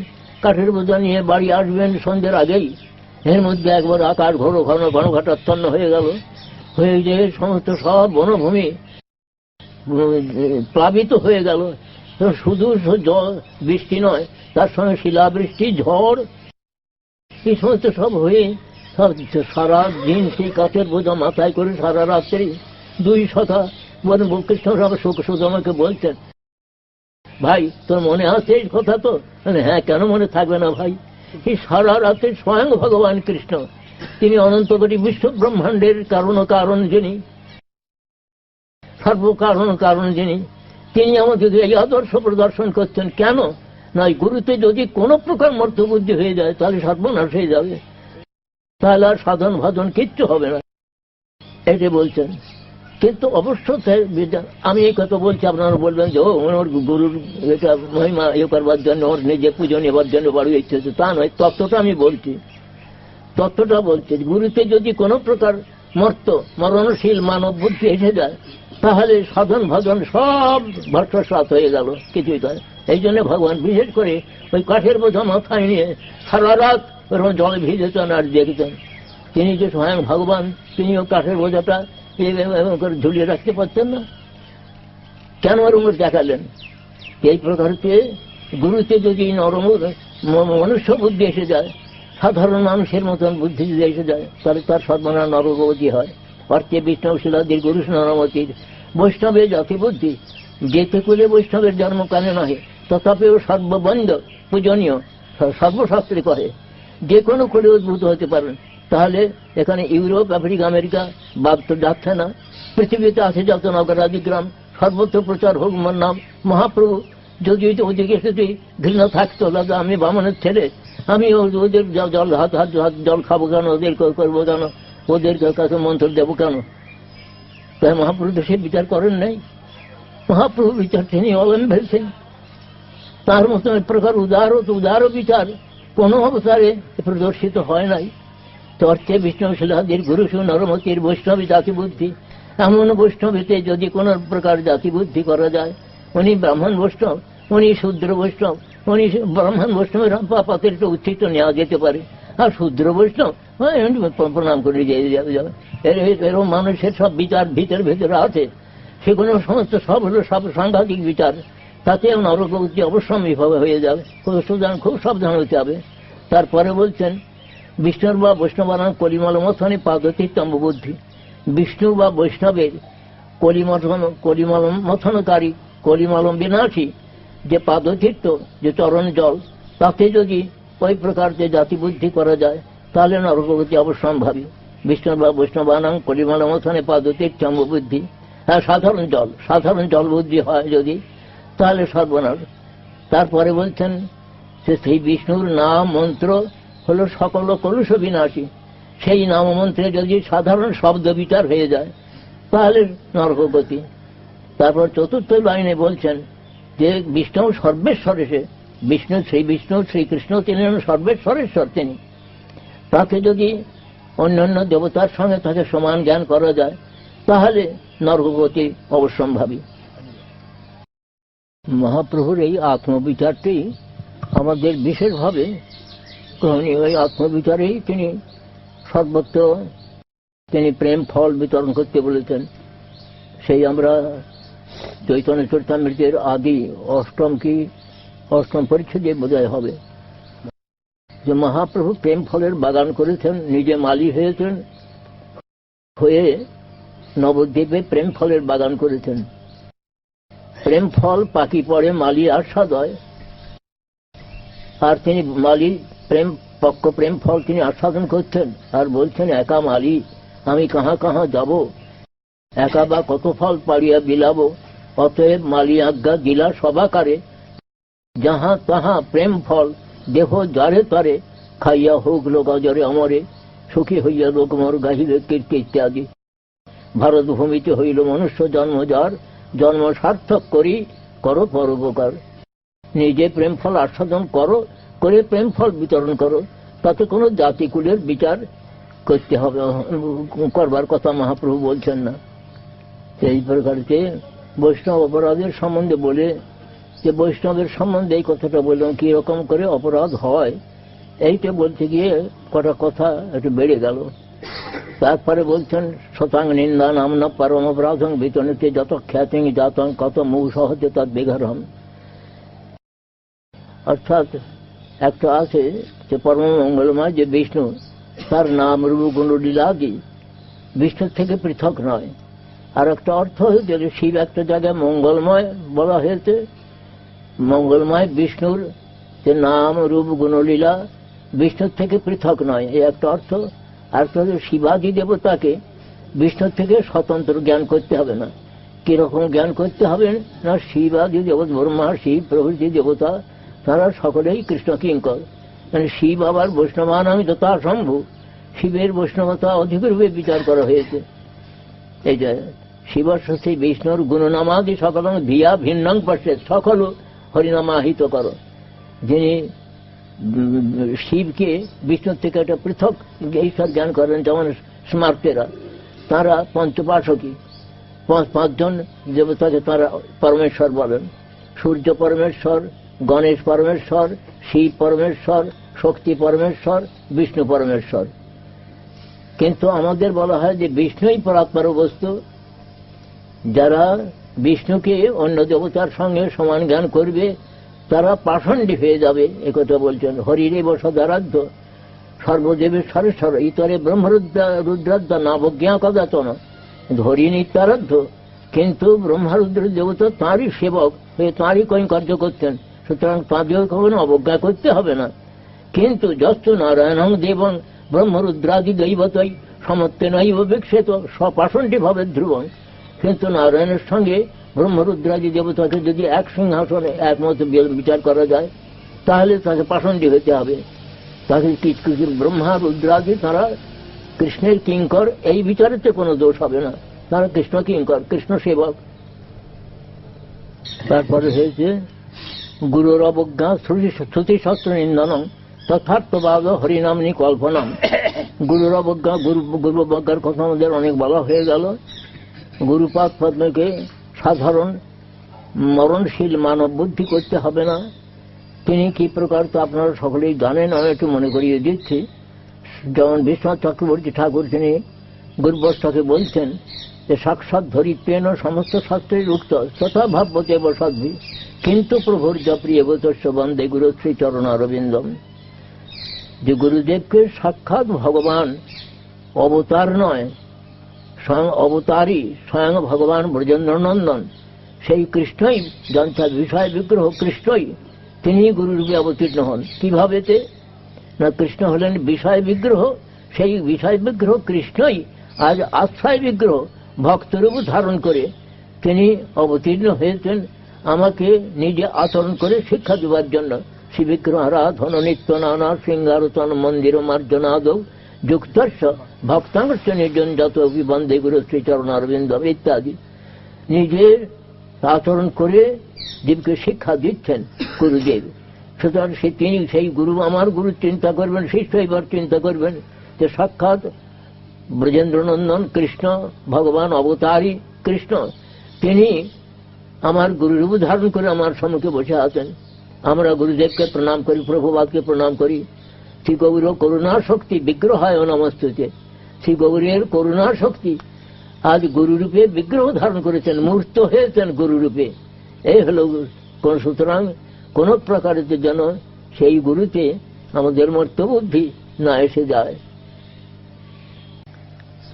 S2: কাঠের বোঝা নিয়ে বাড়ি আসবেন সন্ধ্যের আগেই। এর মধ্যে একবার আকাশ ঘন ঘটাচ্ছন্ন হয়ে গেল, হয়ে যে সমস্ত সব বনভূমি প্লাবিত হয়ে গেল। শুধু জল বৃষ্টি নয়, তার সঙ্গে শিলাবৃষ্টি, ঝড়, এই সমস্ত সব হয়ে সব সারা দিন সেই কাঠের বোঝা মাথায় করে সারা রাত্রি দুই সখা বলেন কৃষ্ণ সুদামাকে বলছেন, ভাই তোর মনে আছে এই কথা? তো হ্যাঁ, কেন মনে থাকবে না ভাই? এই সারা রাতে স্বয়ং ভগবান কৃষ্ণ, তিনি অনন্তকোটি বিশ্ব ব্রহ্মাণ্ডের কারণ যিনি, সর্বকারণ যিনি, তিনি আমাকে এই আদর্শ প্রদর্শন করছেন। কেন না, গুরুতে যদি কোনো প্রকার মর্তবুদ্ধি হয়ে যায় তাহলে সর্বনাশ হয়ে যাবে, তাহলে আর সাধন ভাজন কিচ্ছু হবে না, এটা বলছেন। কিন্তু অবশ্য আমি এই কথা বলছি, আপনারা বলবেন যে ওর গুরুর এটা মহিমা ইয়ে করবার জন্য, ওর নিজে পুজো নেবার জন্য বড় ইচ্ছে হচ্ছে, তা নয়। তত্ত্বটা আমি বলছি, গুরুতে যদি কোনো প্রকার মরণশীল মানব বুদ্ধি এসে যায়, তাহলে সাধন ভজন সব ভট্টসাৎ হয়ে গেল, কিছুই নয়। এই জন্য ভগবান বিশেষ করে ওই কাঠের বোঝা মাথায় নিয়ে সারা রাত ওরকম জলে ভিজেছেন আর দেখেছেন। তিনি যে স্বয়ং ভগবান, তিনিও কাঠের বোঝাটা করে ঝুলিয়ে রাখতে পারতেন না, কেন ওরকম দেখালেন? এই প্রকারকে গুরুতে যদি মনুষ্য বুদ্ধি এসে যায়, সাধারণ মানুষের মতন বুদ্ধি যদি এসে যায়, তাহলে তার সর্বনা নরকগতি হয়। অর্থে বিষ্ণব শিলাদির গুরু নরমতির বৈষ্ণবের জাতিবুদ্ধি, যেতে কুলে বৈষ্ণবের জন্ম কানে নহে, তথাপিও সর্ববন্ধ পূজনীয়, সর্বশাস্ত্রে কহে, যে কোনো কুলে উদ্ভূত হতে পারেন। তাহলে এখানে ইউরোপ, আফ্রিকা, আমেরিকা বাদ তো যাচ্ছে না। পৃথিবীতে আছে যত নগরাদি গ্রাম, সর্বত্র প্রচার হোক মোর নাম। মহাপ্রভু যদি ওদিকে যদি ঘৃণা থাকতো, দাদা আমি বামনের ছেলে, আমি ওদের হাত জল খাবো কেন, ওদের করবো কেন, ওদের কাছে মন্ত্র দেবো কেন? তাই মহাপ্রভু তো সে বিচার করেন নাই। মহাপ্রভু বিচার তিনি অবলম্বন ফেলছেন। তার মতো এক প্রকার উদার বিচার কোনো অবস্থায় প্রদর্শিত হয় নাই। তর্কে বিষ্ণু শিলাদির গুরু নরমতির বৈষ্ণবী জাতিবুদ্ধি, এমন বৈষ্ণবীতে যদি কোন প্রকার জাতিবুদ্ধি করা যায়, উনি ব্রাহ্মণ বৈষ্ণব, উনি শূদ্র বৈষ্ণব, উনি ব্রাহ্মণ বৈষ্ণবের পাতের একটু উচ্ছিত নেওয়া যেতে পারে, আর শূদ্র বৈষ্ণব প্রণাম করে যাবে। এরকম মানুষের সব বিচার ভিতরে আছে, সেগুলো সমস্ত সব হলো সব সাংঘাতিক বিচার, তাতে নরকগতি অবশ্যম্ভাবী হয়ে যাবে। খুব সাবধান হতে হবে। তারপরে বলছেন বিষ্ণুর বা বৈষ্ণবানাম কলিমল মথনে পাদতীর্থ বুদ্ধি। বিষ্ণু বা বৈষ্ণবের কলিমথনকারী কলিমলম বিনাশী যে পাদতীর্থ যে চরণ জল, তাতে যদি ওই প্রকার যে জাতিবুদ্ধি করা যায় তাহলে নরকগতি অবশ্যম্ভাবী। বিষ্ণু বা বৈষ্ণবানাং কলিমলমথনে পাদতীর্থম বুদ্ধি। হ্যাঁ, সাধারণ জল বুদ্ধি হয় যদি, তাহলে সর্বনাশ। তারপরে বলছেন যে সেই বিষ্ণুর নাম মন্ত্র হলো সকল কলুষ বিনাশী। সেই নাম মন্ত্রে যদি সাধারণ শব্দ বিচার হয়ে যায় তাহলে নরকগতি। তারপর চতুর্থ লাইনে বলছেন যে বিষ্ণু সর্বেশ্বরেশে, বিষ্ণু শ্রীকৃষ্ণ তিনি সর্বেশ্বরেশ্বর। তিনি তাকে যদি অন্যান্য দেবতার সঙ্গে তাকে সমান জ্ঞান করা যায় তাহলে নরকগতি অবশ্যম্ভাবী। মহাপ্রভুর এই আত্মবিচারটি আমাদের বিশেষভাবে গ্রহণীয়। এই আত্মবিচারেই তিনি সর্বত্র তিনি প্রেম ফল বিতরণ করতে বলেছেন। সেই আমরা চৈতন্য চরিতামৃতের আদি অষ্টম পরিচ্ছেদে বোধহয় হবে যে মহাপ্রভু প্রেম ফলের বাগান করেছেন, নিজে মালি হয়েছেন, হয়ে নবদ্বীপে প্রেম ফলের বাগান করেছেন। প্রেম ফল পাকি পড়ে মালি আস্বাদ হয়, আর তিনি মালি প্রেম ফল তিনি আস্বাদন করছেন আর বলছেন, একা মালি আমি কাহা কাহা যাব, একা বা কত ফল পাড়িয়া বিলাবো, অতএব মালি আজ্ঞা দিলা সবাকারে, যাহা তাহা প্রেম ফল দেহ যারে তারে, খাইয়া হোক লোক অজরে অমরে, সুখী হইয়া লোক মর গাহিবে কীর্তি ইত্যাদি। ভারত ভূমিতে হইল মনুষ্য জন্ম যার, জন্ম সার্থক করি করো পরোপকার। নিজে প্রেম ফল আস্বাদন করে প্রেম ফল বিতরণ করো, তাতে কোনো জাতিকুলের বিচার করতে হবে করবার কথা মহাপ্রভু বলছেন না। এই প্রকারকে বৈষ্ণব অপরাধের সম্বন্ধে বলে, যে বৈষ্ণবের সম্বন্ধে এই কথাটা বললাম কি রকম করে অপরাধ হয়, এইটা বলতে গিয়ে কটা কথা একটু বেড়ে গেল। তারপরে বলছেন, শতাং নিন্দা নামনা পরম অপরাধং বিতনতে যত খ্যাতিং জাতং কত মুখ সহজে তার বেঘরম। অর্থাৎ একটা আছে যে পরম মঙ্গলময় যে বিষ্ণু, তার নাম রূপ গুণ লীলাদি বিষ্ণুর থেকে পৃথক নয়। আর একটা অর্থ হয়েছে যে শিব একটা জায়গায় মঙ্গলময় বলা হয়েছে, মঙ্গলময় বিষ্ণুর যে নাম রূপ গুণলীলা বিষ্ণুর থেকে পৃথক নয়, এই একটা অর্থ। আর শিবাদি দেবতাকে বিষ্ণুর থেকে স্বতন্ত্র জ্ঞান করতে হবে না। কিরকম জ্ঞান করতে হবে না, শিবাদি দেবতা ব্রহ্মা শিব প্রভৃতি দেবতা তারা সকলেই কৃষ্ণ কিঙ্কর। মানে শিব আবার বৈষ্ণবানাং যথা শম্ভু, শিবের বৈষ্ণবতা অধিক রূপে বিচার করা হয়েছে। এই যে শিবস্বস্তি বিষ্ণুর গুণনামাদি সকল ধিয়া ভিন্নং পশ্যেৎ, সকল হরিনামাহিত করো। যিনি শিবকে বিষ্ণুর থেকে একটা পৃথক ঈশ্বর জ্ঞান করেন, যেমন স্মার্তেরা তারা পঞ্চপাশকী, পাঁচজন দেবতাকে তারা পরমেশ্বর বলেন। সূর্য পরমেশ্বর, গণেশ পরমেশ্বর, শিব পরমেশ্বর, শক্তি পরমেশ্বর, বিষ্ণু পরমেশ্বর। কিন্তু আমাদের বলা হয় যে বিষ্ণুই পরাত্মার বস্তু। যারা বিষ্ণুকে অন্য দেবতার সঙ্গে সমান জ্ঞান করবে তারা পাষণ্ডী হয়ে যাবে, একথা বলছেন। হরিরেব সদারাধ্য সর্বদেবের সরেশ্বর ইতরে ব্রহ্মরুদ্রাদ্যা নাবজ্ঞা কদাচন। হরি নিত্যারাধ্য, কিন্তু ব্রহ্মরুদ্র দেবতা তাঁরই সেবক হয়ে তাঁরই কৈঙ্কর্য করতেন, সুতরাং তাঁদেরও কখনো অবজ্ঞা করতে হবে না। কিন্তু যস্ত নারায়ণং দেবং ব্রহ্মরুদ্রাদি দৈবতই সমত্বে নৈব বিক্ষেত স্বপাষণ্ডী ভাবে ধ্রুবং। কিন্তু নারায়ণের সঙ্গে ব্রহ্মরুদ্রাদি দেবতাকে যদি এক সিংহাসনে একমত বিচার করা যায় তাহলে তাকে পাষণ্ডী হতে হবে। তাকে কিছু ব্রহ্মা রুদ্রাদি তারা কৃষ্ণের কিঙ্কর, এই বিচারেতে কোনো দোষ হবে না, তারা কৃষ্ণ কিঙ্কর, কৃষ্ণ সেবক। তারপরে হয়েছে গুরুর অবজ্ঞা শ্রুতিশাস্ত্র নিন্দনম তথার্থবাদ হরিনামনি কল্পনাম। গুরুর অবজ্ঞা, গুরু অবজ্ঞার কথা আমাদের অনেক বলা হয়ে গেল। গুরুপাদ পদ্মকে সাধারণ মরণশীল মানব বুদ্ধি করতে হবে না। তিনি কি প্রকার তো আপনারা সকলেই জানেন, আমি একটু মনে করিয়ে দিচ্ছি। যেমন বিশ্বনাথ চক্রবর্তী ঠাকুর তিনি গুরুবস্থাকে বলছেন যে সাক্ষাৎ ধরিত্বেন সমস্ত শাস্ত্রের উক্ত তথা ভাবতে বসাদ্ভি, কিন্তু প্রভুর প্রিয় বতস্য বন্দে গুরু শ্রীচরণ অরবিন্দম। যে গুরুদেবকে সাক্ষাৎ ভগবান, অবতার নয়, স্বয়ং অবতারী, স্বয়ং ভগবান ব্রজেন্দ্র নন্দন, সেই কৃষ্ণই যন্ত্র বিষয় বিগ্রহ কৃষ্ণই, তিনি গুরুরূপে অবতীর্ণ হন। কিভাবেতে না, কৃষ্ণ হলেন বিষয় বিগ্রহ, সেই বিষয় বিগ্রহ কৃষ্ণই আজ আশ্রয় বিগ্রহ ভক্তরূপ ধারণ করে তিনি অবতীর্ণ হয়েছেন আমাকে নিজে আচরণ করে শিক্ষা দেওয়ার জন্য। শ্রী বিগ্রহারাধন নিত্য নানা শৃঙ্গারতন মন্দির মার্জনাদৌ যুক্তর্ষ ভক্তাংশ নির্জন যত বন্দে গুরু শ্রীচরণ অরবিন্দ ইত্যাদি নিজে আচরণ করে জীবকে শিক্ষা দিচ্ছেন গুরুদেব। সুতরাং তিনি সেই গুরু, আমার গুরু চিন্তা করবেন, শিষ্য এবার চিন্তা করবেন যে সাক্ষাৎ ব্রজেন্দ্রনন্দন কৃষ্ণ, ভগবান অবতারী কৃষ্ণ, তিনি আমার গুরুরূপ ধারণ করে আমার সম্মুখে বসে আছেন। আমরা গুরুদেবকে প্রণাম করি, প্রভুপাদকে প্রণাম করি। শ্রী গৌর করুণা শক্তি বিগ্রহায় নমস্তুতে, শ্রী গৌরের করুণা শক্তি আজ গুরুরূপে বিগ্রহ ধারণ করেছেন, মূর্ত হয়েছেন গুরুরূপে। এই হল সুতরাং কোন প্রকারের যেন সেই গুরুতে আমাদের মর্ত বুদ্ধি না এসে যায়।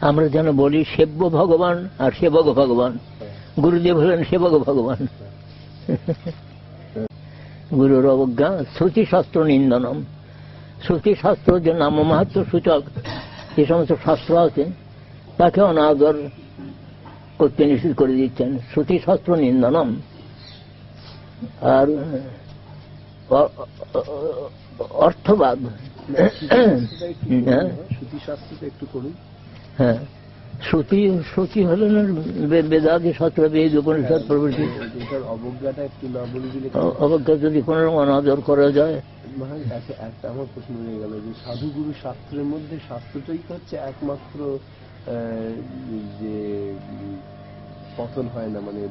S2: আমরা যেন বলি সেব্য ভগবান আর সেবক ভগবান। গুরুদেব হলেন সেবক ভগবান। গুরুর অবজ্ঞা শ্রুতিশাস্ত্র নিন্দনম। শ্রুতিশাস্ত্র যে নাম মাহাত্ম সূচক যে সমস্ত শাস্ত্র আছে তাকে অনাদর করতে নিষেধ করে দিচ্ছেন, শ্রুতিশাস্ত্র নিন্দনম। আর অর্থবাদ, হ্যাঁ, শ্রুতি শ্রুতি হলেন বেদাদি শাস্ত্র, বেদ উপনিষদ প্রভৃতি।
S3: অবজ্ঞাটা একটু না বলে দিলে,
S2: অবজ্ঞা যদি কোনো অনাদর করা যায়।
S3: একটা আমার প্রশ্ন হয়ে গেল যে সাধুগুরু শাস্ত্রের মধ্যে শাস্ত্রটাই হচ্ছে একমাত্র যে পতন হয় না, মানে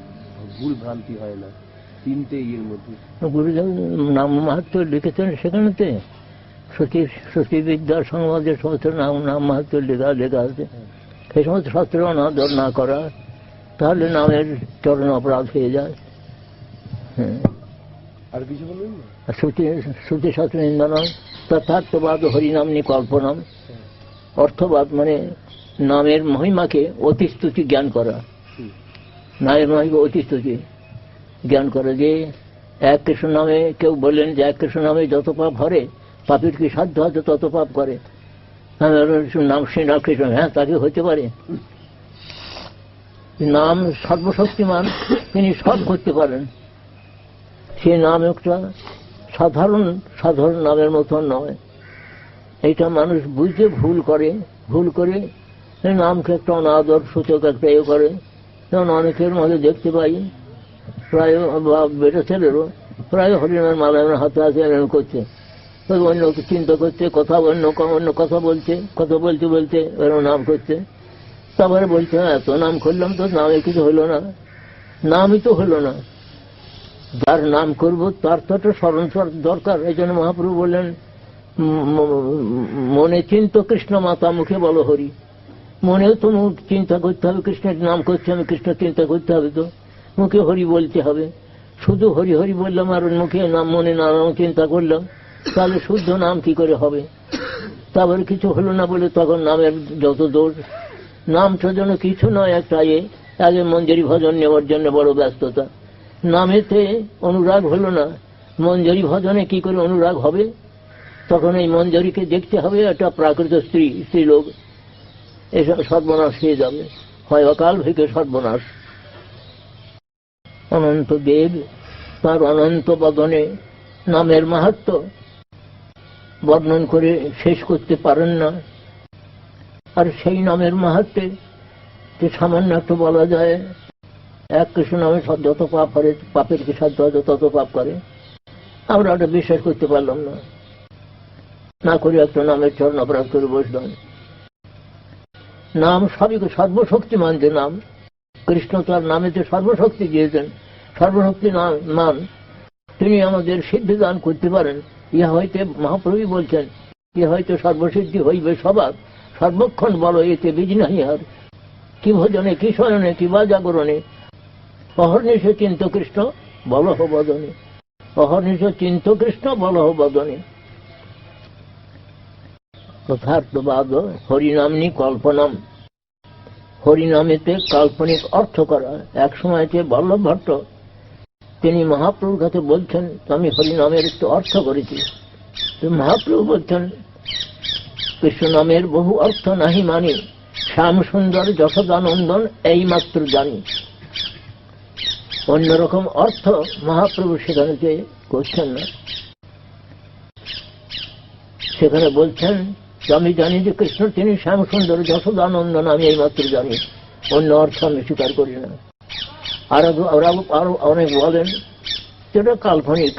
S3: ভুল ভ্রান্তি হয় না, তিনটে ইয়ের মধ্যে
S2: গুরুদেব নাম মাহাত্ম লিখেছেন, সেখানেতে শ্রুতিবিদ্যার সংবাদের সমস্ত নাম মাহাত্ম লেখা আছে। সেই সমস্ত শাস্ত্র অনাদর না করা, তাহলে নামের চরণ অপরাধ হয়ে যায়। হ্যাঁ,
S3: আর কিছু বলবেন না।
S2: শ্রুতি শাস্ত্র নিন্দনম তথার্থবাদ হরিনামনি কল্পনাম। অর্থবাদ মানে নামের মহিমাকে অতিস্তুতি জ্ঞান করা, নামের মহিমা অতিস্তুতি জ্ঞান করা। যে এক কৃষ্ণ নামে কেউ বললেন যে এক কৃষ্ণ নামে যত পাপ হরে, পাপের কি সাধ্য আছে তত পাপ করে। নাম শ্রীনাথ কৃষ্ণ, হ্যাঁ তাকে হতে পারে। নাম সর্বশক্তিমান, তিনি সব করতে পারেন। সে নাম একটা সাধারণ নামের মতন নয়। এটা মানুষ বুঝতে ভুল করে নামকে একটা অনাদর সূচক একটা এ করে। যেমন অনেকের মধ্যে দেখতে পাই, প্রায় বেটা ছেলেরও প্রায় হরিনামের মালা হাতে হাতে করছে, অন্য চিন্তা করছে, অন্য কথা বলতে এরকম নাম করছে। তারপরে বলছে এত নাম করলাম তো নামে কিছু হলো না, নামই তো হলো না। যার নাম করব তার তো একটা স্মরণ দরকার। এই জন্য মহাপ্রভু বললেন মনে চিন্ত কৃষ্ণ মাতা, মুখে বলো হরি। মনেও তো চিন্তা করতে হবে, কৃষ্ণের নাম করছে আমি, কৃষ্ণ চিন্তা করতে হবে, তো মুখে হরি বলতে হবে। শুধু হরি হরি বললাম আর মুখে নাম মনে নাম চিন্তা করলাম, তাহলে শুদ্ধ নাম কি করে হবে? তারপরে কিছু হলো না বলে তখন নামের যত দোষ। নামটা যেন কিছু নয়, একটা আগে মঞ্জরি ভজন নেওয়ার জন্য বড় ব্যস্ততা, নামেতে অনুরাগ হলো না। মঞ্জরি ভজনে কি করে অনুরাগ হবে? তখন এই মঞ্জরিকে দেখতে হবে একটা প্রাকৃত স্ত্রীলোক, এসব সর্বনাশ হয়ে যাবে, হয় অকাল থেকে সর্বনাশ। অনন্ত দেব তার অনন্ত বদনে নামের মাহাত্ম্য বর্ণন করে শেষ করতে পারেন না। আর সেই নামের মাহাত্ম্যে যে সামান্য একটু বলা যায়, এক কৃষ্ণ নামে যত পাপ করে, পাপের কি সাধ্য হয় তত পাপ করে। আমরা ওটা বিশ্বাস করতে পারলাম না করে একটা নামের চরণ অপরাধ করে বসলাম। নাম সবই সর্বশক্তিমান, যে নাম কৃষ্ণ তার নামেতে সর্বশক্তি দিয়েছেন। সর্বশক্তি মান তিনি আমাদের সিদ্ধি দান করতে পারেন। ইহা হইতে মহাপ্রভু বলছেন, ইহা হইতে সর্বসিদ্ধি হইবে সবার, সর্বক্ষণ বলো এতে বীজ নাহি আর। কি ভজনে, কি শয়নে, কি বা জাগরণে, অহর্নিশে চিন্ত কৃষ্ণ বলহ বদনে, অহর্নিশে চিন্ত কৃষ্ণ বলহ বদনে। যথার্থবাদ হরিনামনি কল্পনাম। হরিনামেতে কাল্পনিক অর্থ করা। এক সময়তে বল্লভ ভট্ট তিনি মহাপ্রভুর কাছে বলছেন, আমি হরিনামের একটু অর্থ করেছি। তো মহাপ্রভু বলছেন, কৃষ্ণ নামের বহু অর্থ নাহি মানি, শ্যাম সুন্দর যশোদানন্দন এই মাত্র জানি। অন্যরকম অর্থ মহাপ্রভু সেখানে যে করছেন না, সেখানে বলছেন আমি জানি যে কৃষ্ণ তিনি শ্যাম সুন্দর যশোদানন্দন, আমি এই মাত্র জানি, অন্য অর্থ আমি স্বীকার করি না। আরো অনেক বলেন যেটা কাল্পনিক,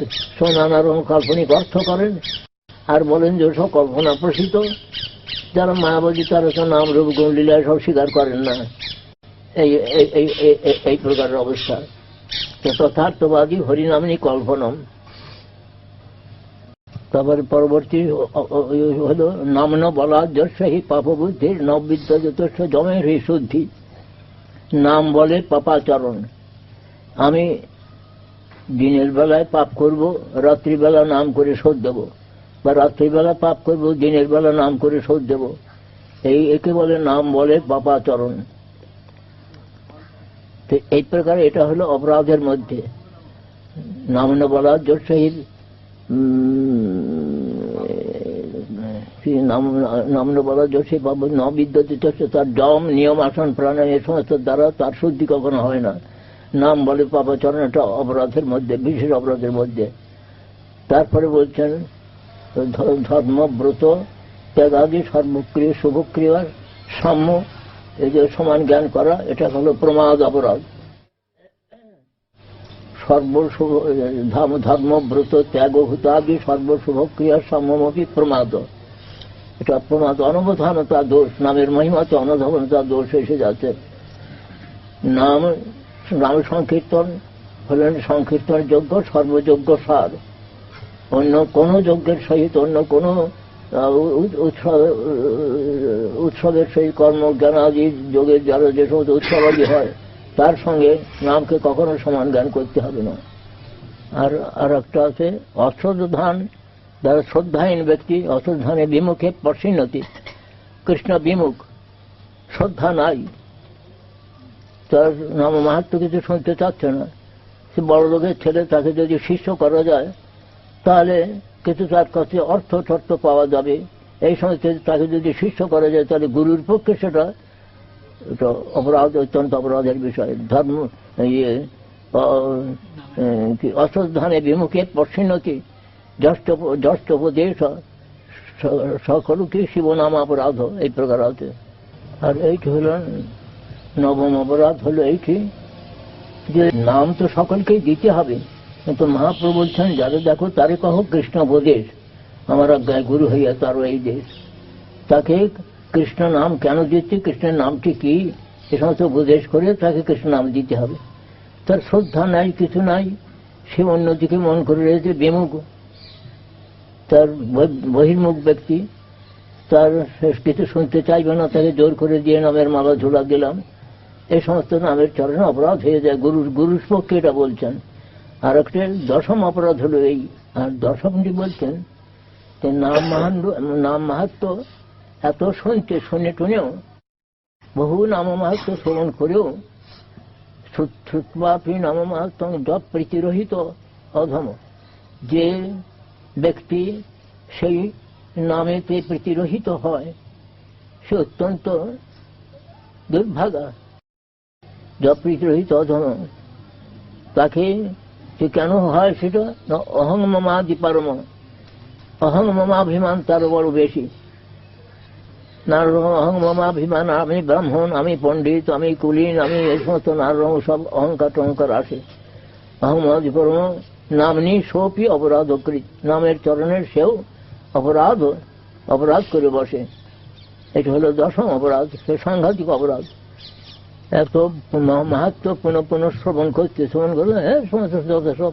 S2: নানা রকম কাল্পনিক অর্থ করেন, আর বলেন যে সব কল্পনা প্রসিত। যারা মায়াবাদী তারা তো নাম রূপ গুণ লীলা সব স্বীকার করেন না, এই প্রকারের অবস্থা। তো তথার্থবাদী হরিনামিনী কল্পনম। তারপরে পরবর্তী হল নামন বলা যশাহী পাপবুদ্ধির নববিদ্যা যথেষ্ট জমের হি শুদ্ধি। নাম বলে পাপাচরণ। আমি দিনের বেলায় পাপ করব, রাত্রিবেলা নাম করে শোধ দেব, বা রাত্রিবেলা পাপ করব, দিনের বেলা নাম করে শোধ দেব, একে বলে নাম বলে পাপাচরণ। তো এই প্রকার এটা হলো অপরাধের মধ্যে। নামন বলা যশাহীর নামন বলা যশী পাপ নবিদ্যতে তার জম নিয়ম আসন প্রাণায়াম এ সমস্ত দ্বারা তার শুদ্ধি কখনো হয় না। নাম বলে পাপাচরণ, এটা অপরাধের মধ্যে, বিশেষ অপরাধের মধ্যে। তারপরে বলছেন ধর্মব্রত ত্যাগাদি সর্বক্রিয় শুভক্রিয়ার সাম্য, এই যে সমান জ্ঞান করা, এটা হলো প্রমাদ অপরাধ। ধর্মব্রত ত্যাগভূতাদি সর্বশুভক্রিয়ার সাম্যমপি প্রমাদ, এটা প্রমাদ, অনবধানতা দোষ, নামের মহিমাতে অনবধানতা দোষ এসে যাচ্ছে। নাম সংকীর্তন হলেন সংকীর্তন যোগ্য সর্বযোগ্য সার। অন্য কোন যজ্ঞের সহিত, অন্য কোন উৎসবের সহিত কর্ম জ্ঞান আদি যোগের যারা যে সমস্ত উৎসবাদী হয় তার সঙ্গে নামকে কখনো সমান জ্ঞান করতে হবে না। আর একটা আছে অশ্রদ্ধান, যারা শ্রদ্ধাহীন ব্যক্তি, অশ্রদ্ধানে বিমুখে পশ্চিন্নতি, কৃষ্ণ বিমুখ, শ্রদ্ধা নাই, তার নাম মাহাত্ম্য কিছু শুনতে চাচ্ছে না। সে বড় লোকের ছেলে, তাকে যদি শিষ্য করা যায় তাহলে কিছু তার কাছে অর্থ টর্থ পাওয়া যাবে। এই সময় তাকে যদি শিষ্য করা যায় তাহলে গুরুর পক্ষে সেটা অপরাধ, অত্যন্ত অপরাধের বিষয়। ধর্ম অশ্রদ্ধানে বিমুখে পশ্চিন্নতি যষ্টোপদেশ সকল কি শিবনাম অপরাধ, এই প্রকার আছে। আর এইটি হল নবম অপরাধ, হলো এইটি যে নাম তো সকলকেই দিতে হবে, কিন্তু মহাপ্রভু বলছেন যারা দেখো তারে কহ কৃষ্ণ উপদেশ, আমার আজ্ঞায় গুরু হইয়া তারও এই দেশ। তাকে কৃষ্ণ নাম কেন দিচ্ছে, কৃষ্ণের নামটি কি, এ সমস্ত উপদেশ করে তাকে কৃষ্ণ নাম দিতে হবে। তার শ্রদ্ধা নাই, কিছু নাই, সে অন্যদিকে মন করে রয়েছে, বিমুখ, তার বহির্মুখ ব্যক্তি, তার কিছু শুনতে চাইবে না, তাকে জোর করে দিয়ে নামের মালা ঝোলা দিলাম, এই সমস্ত নামের চরণে অপরাধ হয়ে যায়। গুরুর পক্ষে এটা বলছেন। আর একটা দশম অপরাধ হলো এই। আর দশমটি বলছেন যে নাম মাহাত্ম এত শুনে টুনেও, বহু নাম মাহাত্ম শ্রবণ করেও শ্রুত্বাপি নাম মাহাত্ম জপ প্রীতিরহিত অধম, যে ব্যক্তি সেই নামেতে প্রীতিরহিত হয় সে অত্যন্ত দুর্ভাগা, জপ প্রীতিরহিত অধম। তাকে সে কেন হয় সেটা অহং মমাদি পারম, অহং মমাভিমান তার বড় বেশি। নানা রকম অহং মমাভিমান, আমি ব্রাহ্মণ, আমি পণ্ডিত, আমি কুলীন, আমি এই সমস্ত নানা রকম সব অহংকার টহংকার আসে। অহং মমাদি পারম নামনি সোপি অপরাধকৃত, নামের চরণের সেও অপরাধ করে বসে। এটা হলো দশম অপরাধ, সে সাংঘাতিক অপরাধ। এত মাহাত্ম পুনঃ শ্রবণ করতে, শ্রবণ করলে সমস্ত সব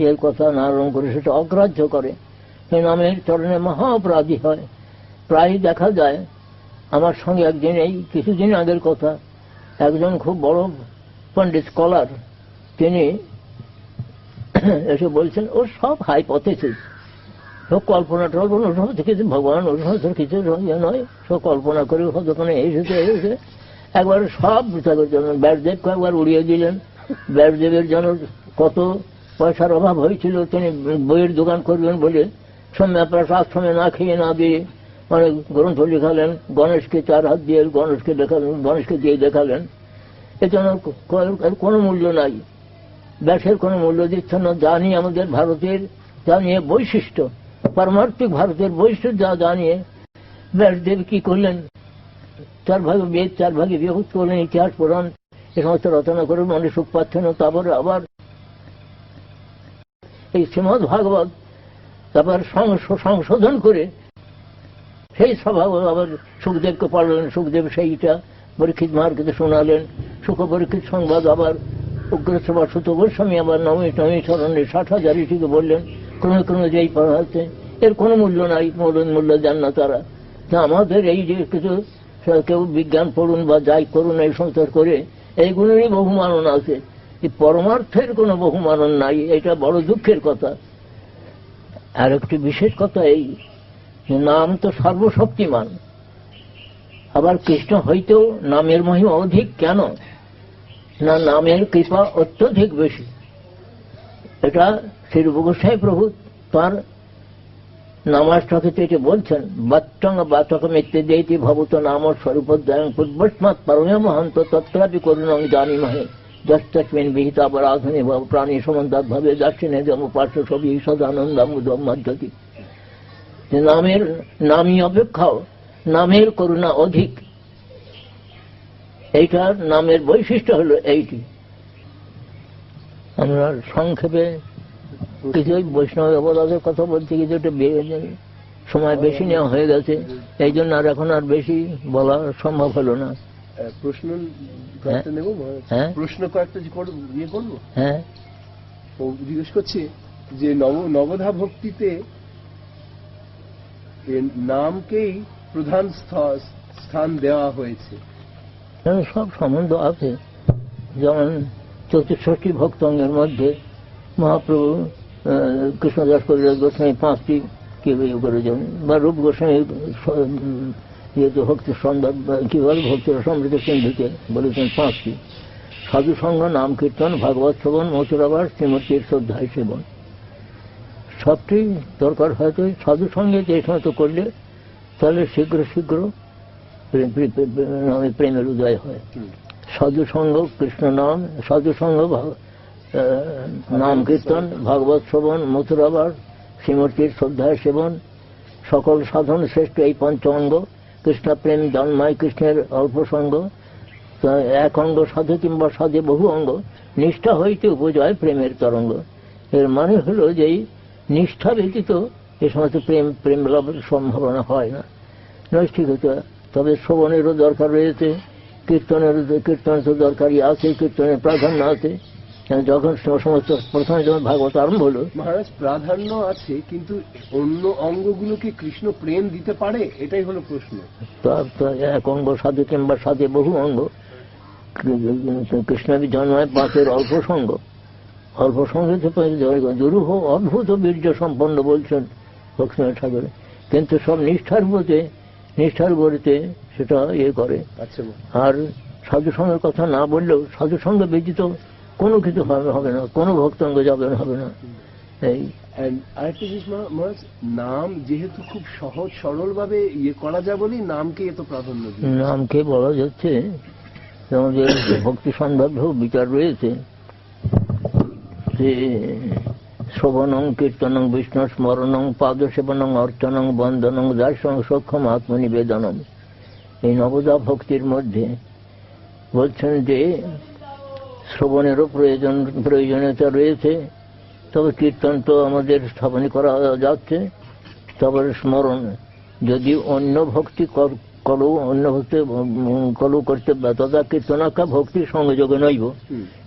S2: এর কথা নারণ করে সেটা অগ্রাহ্য করে, সে নামের চরণে মহা অপরাধী হয়। প্রায় দেখা যায়, আমার সঙ্গে একদিন, এই কিছুদিন আগের কথা, একজন খুব বড় পণ্ডিত স্কলার, তিনি এসে বলছেন ও সব হাইপোথেসিস, সব কল্পনা টল্পনা, ওর সমস্ত কিছু ভগবান, ওর সমস্ত কিছু নয়, সব কল্পনা করে দোকানে এসেছে একবার সব বৃথা করে দিলেন। ব্যাসদেবকে একবার উড়িয়ে দিলেন। ব্যাসদেবের জন্য কত পয়সার অভাব হয়েছিল, তিনি বইয়ের দোকান করবেন বলে সৌম্যাপ্রাস আশ্রমে না খেয়ে না দিয়ে অনেক গ্রন্থ লেখালেন। গণেশকে 4 হাত দিয়ে গণেশকে দেখালেন, গণেশকে দিয়ে দেখালেন। এজন্য কোনো মূল্য নাই, ব্যাসের কোনো মূল্য দিচ্ছে না। জানি আমাদের ভারতের জানিয়ে বৈশিষ্ট্য, পারমার্থিক ভারতের বৈশিষ্ট্য জানিয়ে ব্যাসদেব কি করলেন, 4 ভাগে বেদ 4 ভাগে বিভক্ত করলেন, ইতিহাস পুরাণ এ সমস্ত রচনা করে মনে সুখ পাচ্ছেন। তারপরে আবার এই শ্রীমদ্ ভাগবত তারপর সংশোধন করে সেই সভা আবার সুখদেবকে পড়ালেন। সুখদেব সেইটা পরীক্ষিত মহারাজকে শোনালেন। সুখ পরীক্ষিত সংবাদ আবার উগ্রসভা সুত গোস্বামী আবার নবমী চরণে 60,000 ঋষিকে বললেন, ক্রমে ক্রমে যেই পড়াতে এর কোনো মূল্য নাই, মূল্য দেন না তারা। আমাদের এই যে কিছু কেউ বিজ্ঞান পড়ুন বা যাই করুন এই সংসার করে, এইগুলোরই বহুমানন আছে, এই পরমার্থের কোনো বহুমানন নাই। এটা বড় দুঃখের কথা। আর একটি বিশেষ কথা এই নাম তো সর্বশক্তিমান, আবার কৃষ্ণ হইতেও নামের মহিমা অধিক। কেন না, নামের কৃপা অত্যধিক বেশি। এটা শ্রী রূপ গোস্বামী প্রভু তাঁর নামাষ্টকে এটি বলছেন, বাচ্চং বাচক মিত্রে দেইতি ভবত নাম স্বরূপোদ্যায়ং পূর্বস্মাৎ পরমে মহান্ত তত্রাপি করুণং জানিমহে যস্তস্মিন বিহিত অপরাধনে প্রাণী সমান্তাৎ ভাবে দাক্ষিণে যেম পার্শ্ব ছবি সদানন্দামুদম মধ্যতি। নামই অপেক্ষাও নামের করুণা অধিক। এইটার নামের বৈশিষ্ট্য হলো এইটি। আমরা সংক্ষেপে কিছু বৈষ্ণব অবদানের কথা বলছি, কিছু সময় বেশি নেওয়া হয়ে গেছে, এই জন্য আর এখন আর বেশি বলা সম্ভব হলো না।
S3: প্রশ্ন নেব, প্রশ্ন কয়েকটা ইয়ে করবো। হ্যাঁ, জিজ্ঞেস করছি যে নবধা ভক্তিতে নামকেই প্রধান স্থান দেওয়া হয়েছে।
S2: সব সম্বন্ধ আছে, যেমন 64টি ভক্তঙ্গের মধ্যে মহাপ্রভু কৃষ্ণদাস কবিরাজ গোস্বামী 5টি কেউ করেছেন, বা রূপ গোস্বামী যেহেতু ভক্তি সন্ধ্যা কি বলে ভক্তির সমৃদ্ধ সিন্ধুকে বলেছেন 5টি। সাধু সঙ্গ, নাম কীর্তন, ভাগবত শ্রবণ, মথুরাবাস, শ্রীমতীর শ্রদ্ধায় সেবন, সবটি দরকার। হয়তো সাধু সঙ্গে যে সমস্ত করলে তাহলে শীঘ্র শীঘ্র প্রেমের উদয় হয়। সাধু সঙ্গ, কৃষ্ণ নাম, সাধু সঙ্গ, নাম কীর্তন, ভাগবত শ্রবণ, মথুরাবাস, শ্রীমূর্তির শ্রদ্ধায় সেবন, সকল সাধন শ্রেষ্ঠ এই 5 অঙ্গ। কৃষ্ণ প্রেম জন্মায় কৃষ্ণের অল্প সঙ্গ, এক অঙ্গ সাধু কিংবা সাধে বহু অঙ্গ, নিষ্ঠা হইতে উপজয় প্রেমের তরঙ্গ। এর মানে হলো যে নিষ্ঠা ব্যতীত এ সমস্ত প্রেম লাভের সম্ভাবনা হয় না, নৈষ্ঠিকতা। তবে শ্রবণেরও দরকার রয়েছে, কীর্তন তো দরকারই আছে, কীর্তনের প্রাধান্য আছে। যখন সমস্ত প্রথমে যখন ভাগবত আরম্ভ হলো,
S3: মহারাজ প্রাধান্য আছে, কিন্তু অন্য অঙ্গগুলোকে কৃষ্ণ প্রেম দিতে পারে, এটাই হলো প্রশ্ন।
S2: এক অঙ্গ সাধু কিংবা সাধে বহু অঙ্গ, কৃষ্ণ জন্মায় 5 অল্প সঙ্গ, অল্প সঙ্গে দুরূহ অদ্ভুত বীর্য সম্পন্ন বলছেন লক্ষ্মীনাথ ঠাকুর, কিন্তু সব নিষ্ঠার উপরেতে সেটা ইয়ে করে। আর সাধু সঙ্গের কথা না বললেও সাধু সঙ্গে ব্যতীত কোনো কিছু হবে না, কোনো ভক্তাঙ্গ হবে না। এই
S3: আরেকটা জিনিস মহারাজ, নাম যেহেতু খুব সহজ সরল ভাবে ইয়ে করা যায় বলেই নামকে এত প্রাধান্য দিই।
S2: নামকে বলা যাচ্ছে আমাদের ভক্তি সন্দর্ভ বিচার রয়েছে যে শ্রবণং কীর্তনং বিষ্ণু স্মরণং পাদসেবনং অর্চনং বন্দনং দাসং সক্ষম আত্মনিবেদনম। এই ভক্তির মধ্যে বলছেন যে শ্রবণেরও প্রয়োজনীয়তা রয়েছে, তবে কীর্তন তো আমাদের স্থাপন করা যাচ্ছে। তারপরে স্মরণ, যদি অন্য ভক্তি কলু করতে তথা কীর্তনাখ্যা ভক্তি সংযোগে নইব,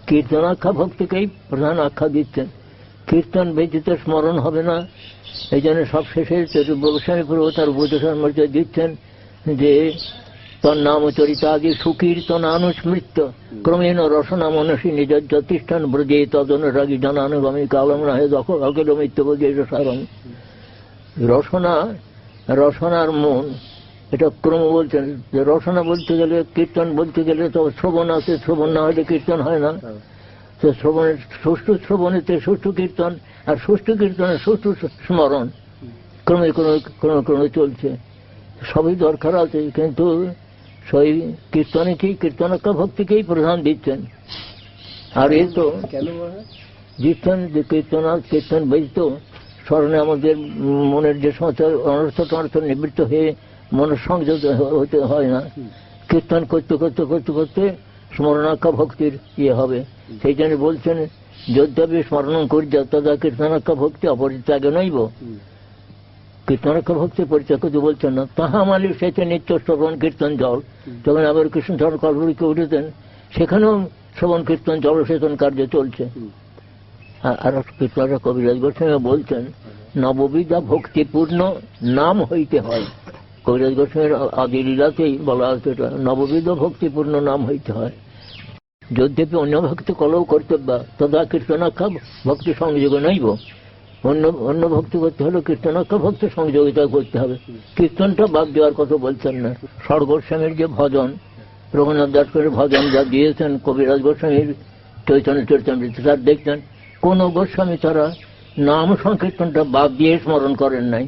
S2: কীর্তনাখ্যা ভক্তিকেই প্রধান আখ্যা দিচ্ছেন। কীর্তন ব্যতীত স্মরণ হবে না। এই জন্য সব শেষে গোস্বামী প্রভু তার উপদেশের মধ্যে দিচ্ছেন যে তন্নাম চরিতাদি সুকীর্তনানুস্মৃত্য ক্রমেণ রসনা মনসী নিজ যতিষ্ঠান ব্রজে তদনুরাগী জনানুগামী কালম রাহে অখিল মিত্য বোধে সারম। রসনার মন এটা ক্রম বলছেন যে রসনা বলতে গেলে, কীর্তন বলতে গেলে তো শ্রবণ আছে, শ্রবণ না হলে কীর্তন হয় না। তো শ্রবণের সুষ্ঠু শ্রবণেতে সুষ্ঠু কীর্তন, আর সুষ্ঠু কীর্তনের সুষ্ঠু স্মরণ ক্রমে ক্রমে ক্রমে ক্রমে চলছে। সবই দরকার আছে, কিন্তু সেই কীর্তনেকেই, কীর্তনকা ভক্তিকেই প্রধান দিচ্ছেন। আর এই তো
S3: কেন
S2: দিচ্ছেন যে কীর্তন বৈত স্মরণে আমাদের মনের যে সমস্ত অনর্থ টনর্থ নিবৃত্ত হয়ে মনের সংযোগ হতে হয় না। কীর্তন করতে করতে করতে করতে স্মরণাখ্যা ভক্তির হবে। সেই জন্য বলছেন যদ্যপি স্মরণ করিয়া তদা কীর্তনাখ্যা ভক্তি অপরিত্যাগে নইব। কীর্তনাখ্যা ভক্তির পরিত্যাগ করতে বলছেন না। তাহা মালিক সেতে নিত্য শ্রবণ কীর্তন জল, যখন আবার কৃষ্ণচরণ কল্পরিকে উঠেছেন সেখানেও শ্রবণ কীর্তন জলসেচন কার্য চলছে। আর কীর্তনরা কবিরাজ গোস্বামী বলছেন নববিধা ভক্তিপূর্ণ নাম হইতে হয়। কবিরাজ গোস্বামীর আদি লীলাতেই বলা আছে এটা, নববিধ ভক্তিপূর্ণ নাম হইতে হয়। যদ্যপি অন্য ভক্তি কলও কর্তব্য তদা কীর্তনাখ্যা ভক্তি সংযোগে নইব। অন্য ভক্তি করতে হলে কীর্তনাখ্যা ভক্তি সংযোগিতা করতে হবে। কীর্তনটা বাদ দেওয়ার কথা বলছেন না। ষড় গোস্বামীর যে ভজন, রঘুনাথ দাস করে ভজন যা দিয়েছেন কবিরাজ গোস্বামীর চৈতন্য চরিতামৃত, তার দেখতেন কোন গোস্বামী তারা নাম সংকীর্তনটা বাদ দিয়ে স্মরণ করেন নাই।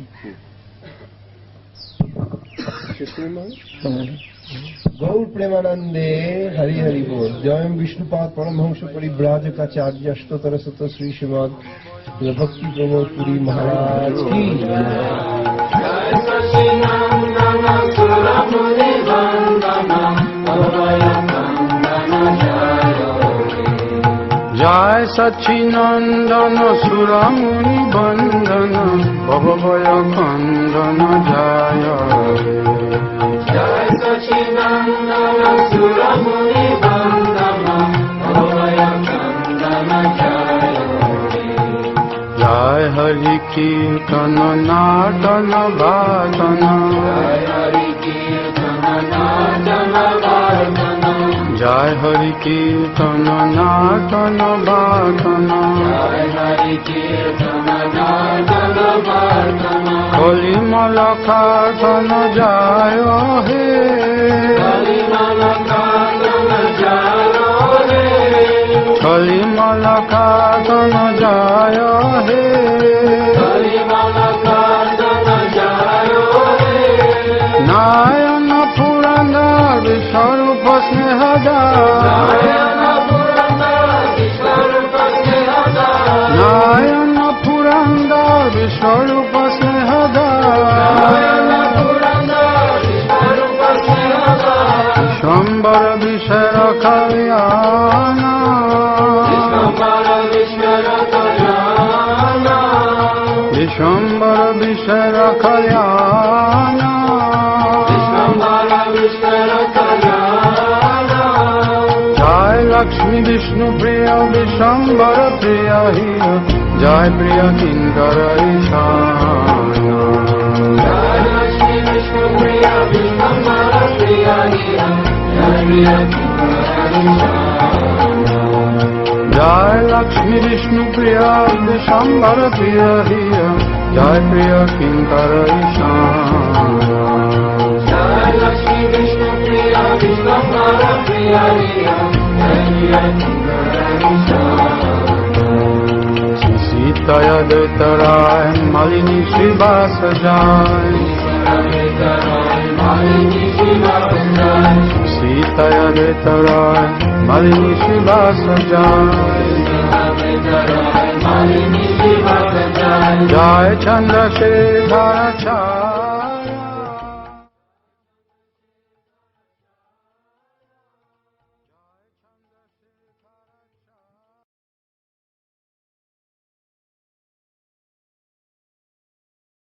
S3: गौर प्रेमानंदे हरि हरि बोल। जय विष्णुपाद परमहंस परिव्राजकाचार्य अष्टोत्तर शत श्री श्रीमद भक्ति प्रमोद पुरी महाराज की
S1: जय सच्चिनंदन सुरमुनि बंदन भवभय खंडन जय जय सच्चिनंदन सुरमुनि बंदन भवभय खंडन जय जय हरि कीर्तन नाटन वादन जय हरि कीर्तन नाटन वादन जय हरि कीर्तन नाटन वादन जय हरि कीर्तन नाटन वादन कलिमल खातन जय हे कलिमल खातन जय हे कलिमल खातन जय हे कलिमल खातन जय हे नारायण पुरंदर स्वरूप स्नेहदार नारायण पुरंदर स्वरूप स्नेहदार विश्वम्बर विषय कल्याणा विश्वम्बर विषय कल्याणा जय लक्ष्मी विष्णु प्रिय विश्वम्बर प्रिय हिर जय प्रिय किंकर ईशाना जय लक्ष्मी विष्णु प्रिय विश्वम्बर प्रिय हिर जय प्रिय किंकर ईशाना जय लक्ष्मी विष्णु प्रिय विश्वम्बर प्रिय हिर जय प्रिय किंकर ईशाना जय लक्ष्मी विष्णु प्रिय विश्वम्बर प्रिय हिर जय प्रिय किंकर ईशाना सीताय दैतराय मालिनी श्रीवास जाय सीताय दैतराय मालिनी श्रीवास जाय जय चंद्रशेखर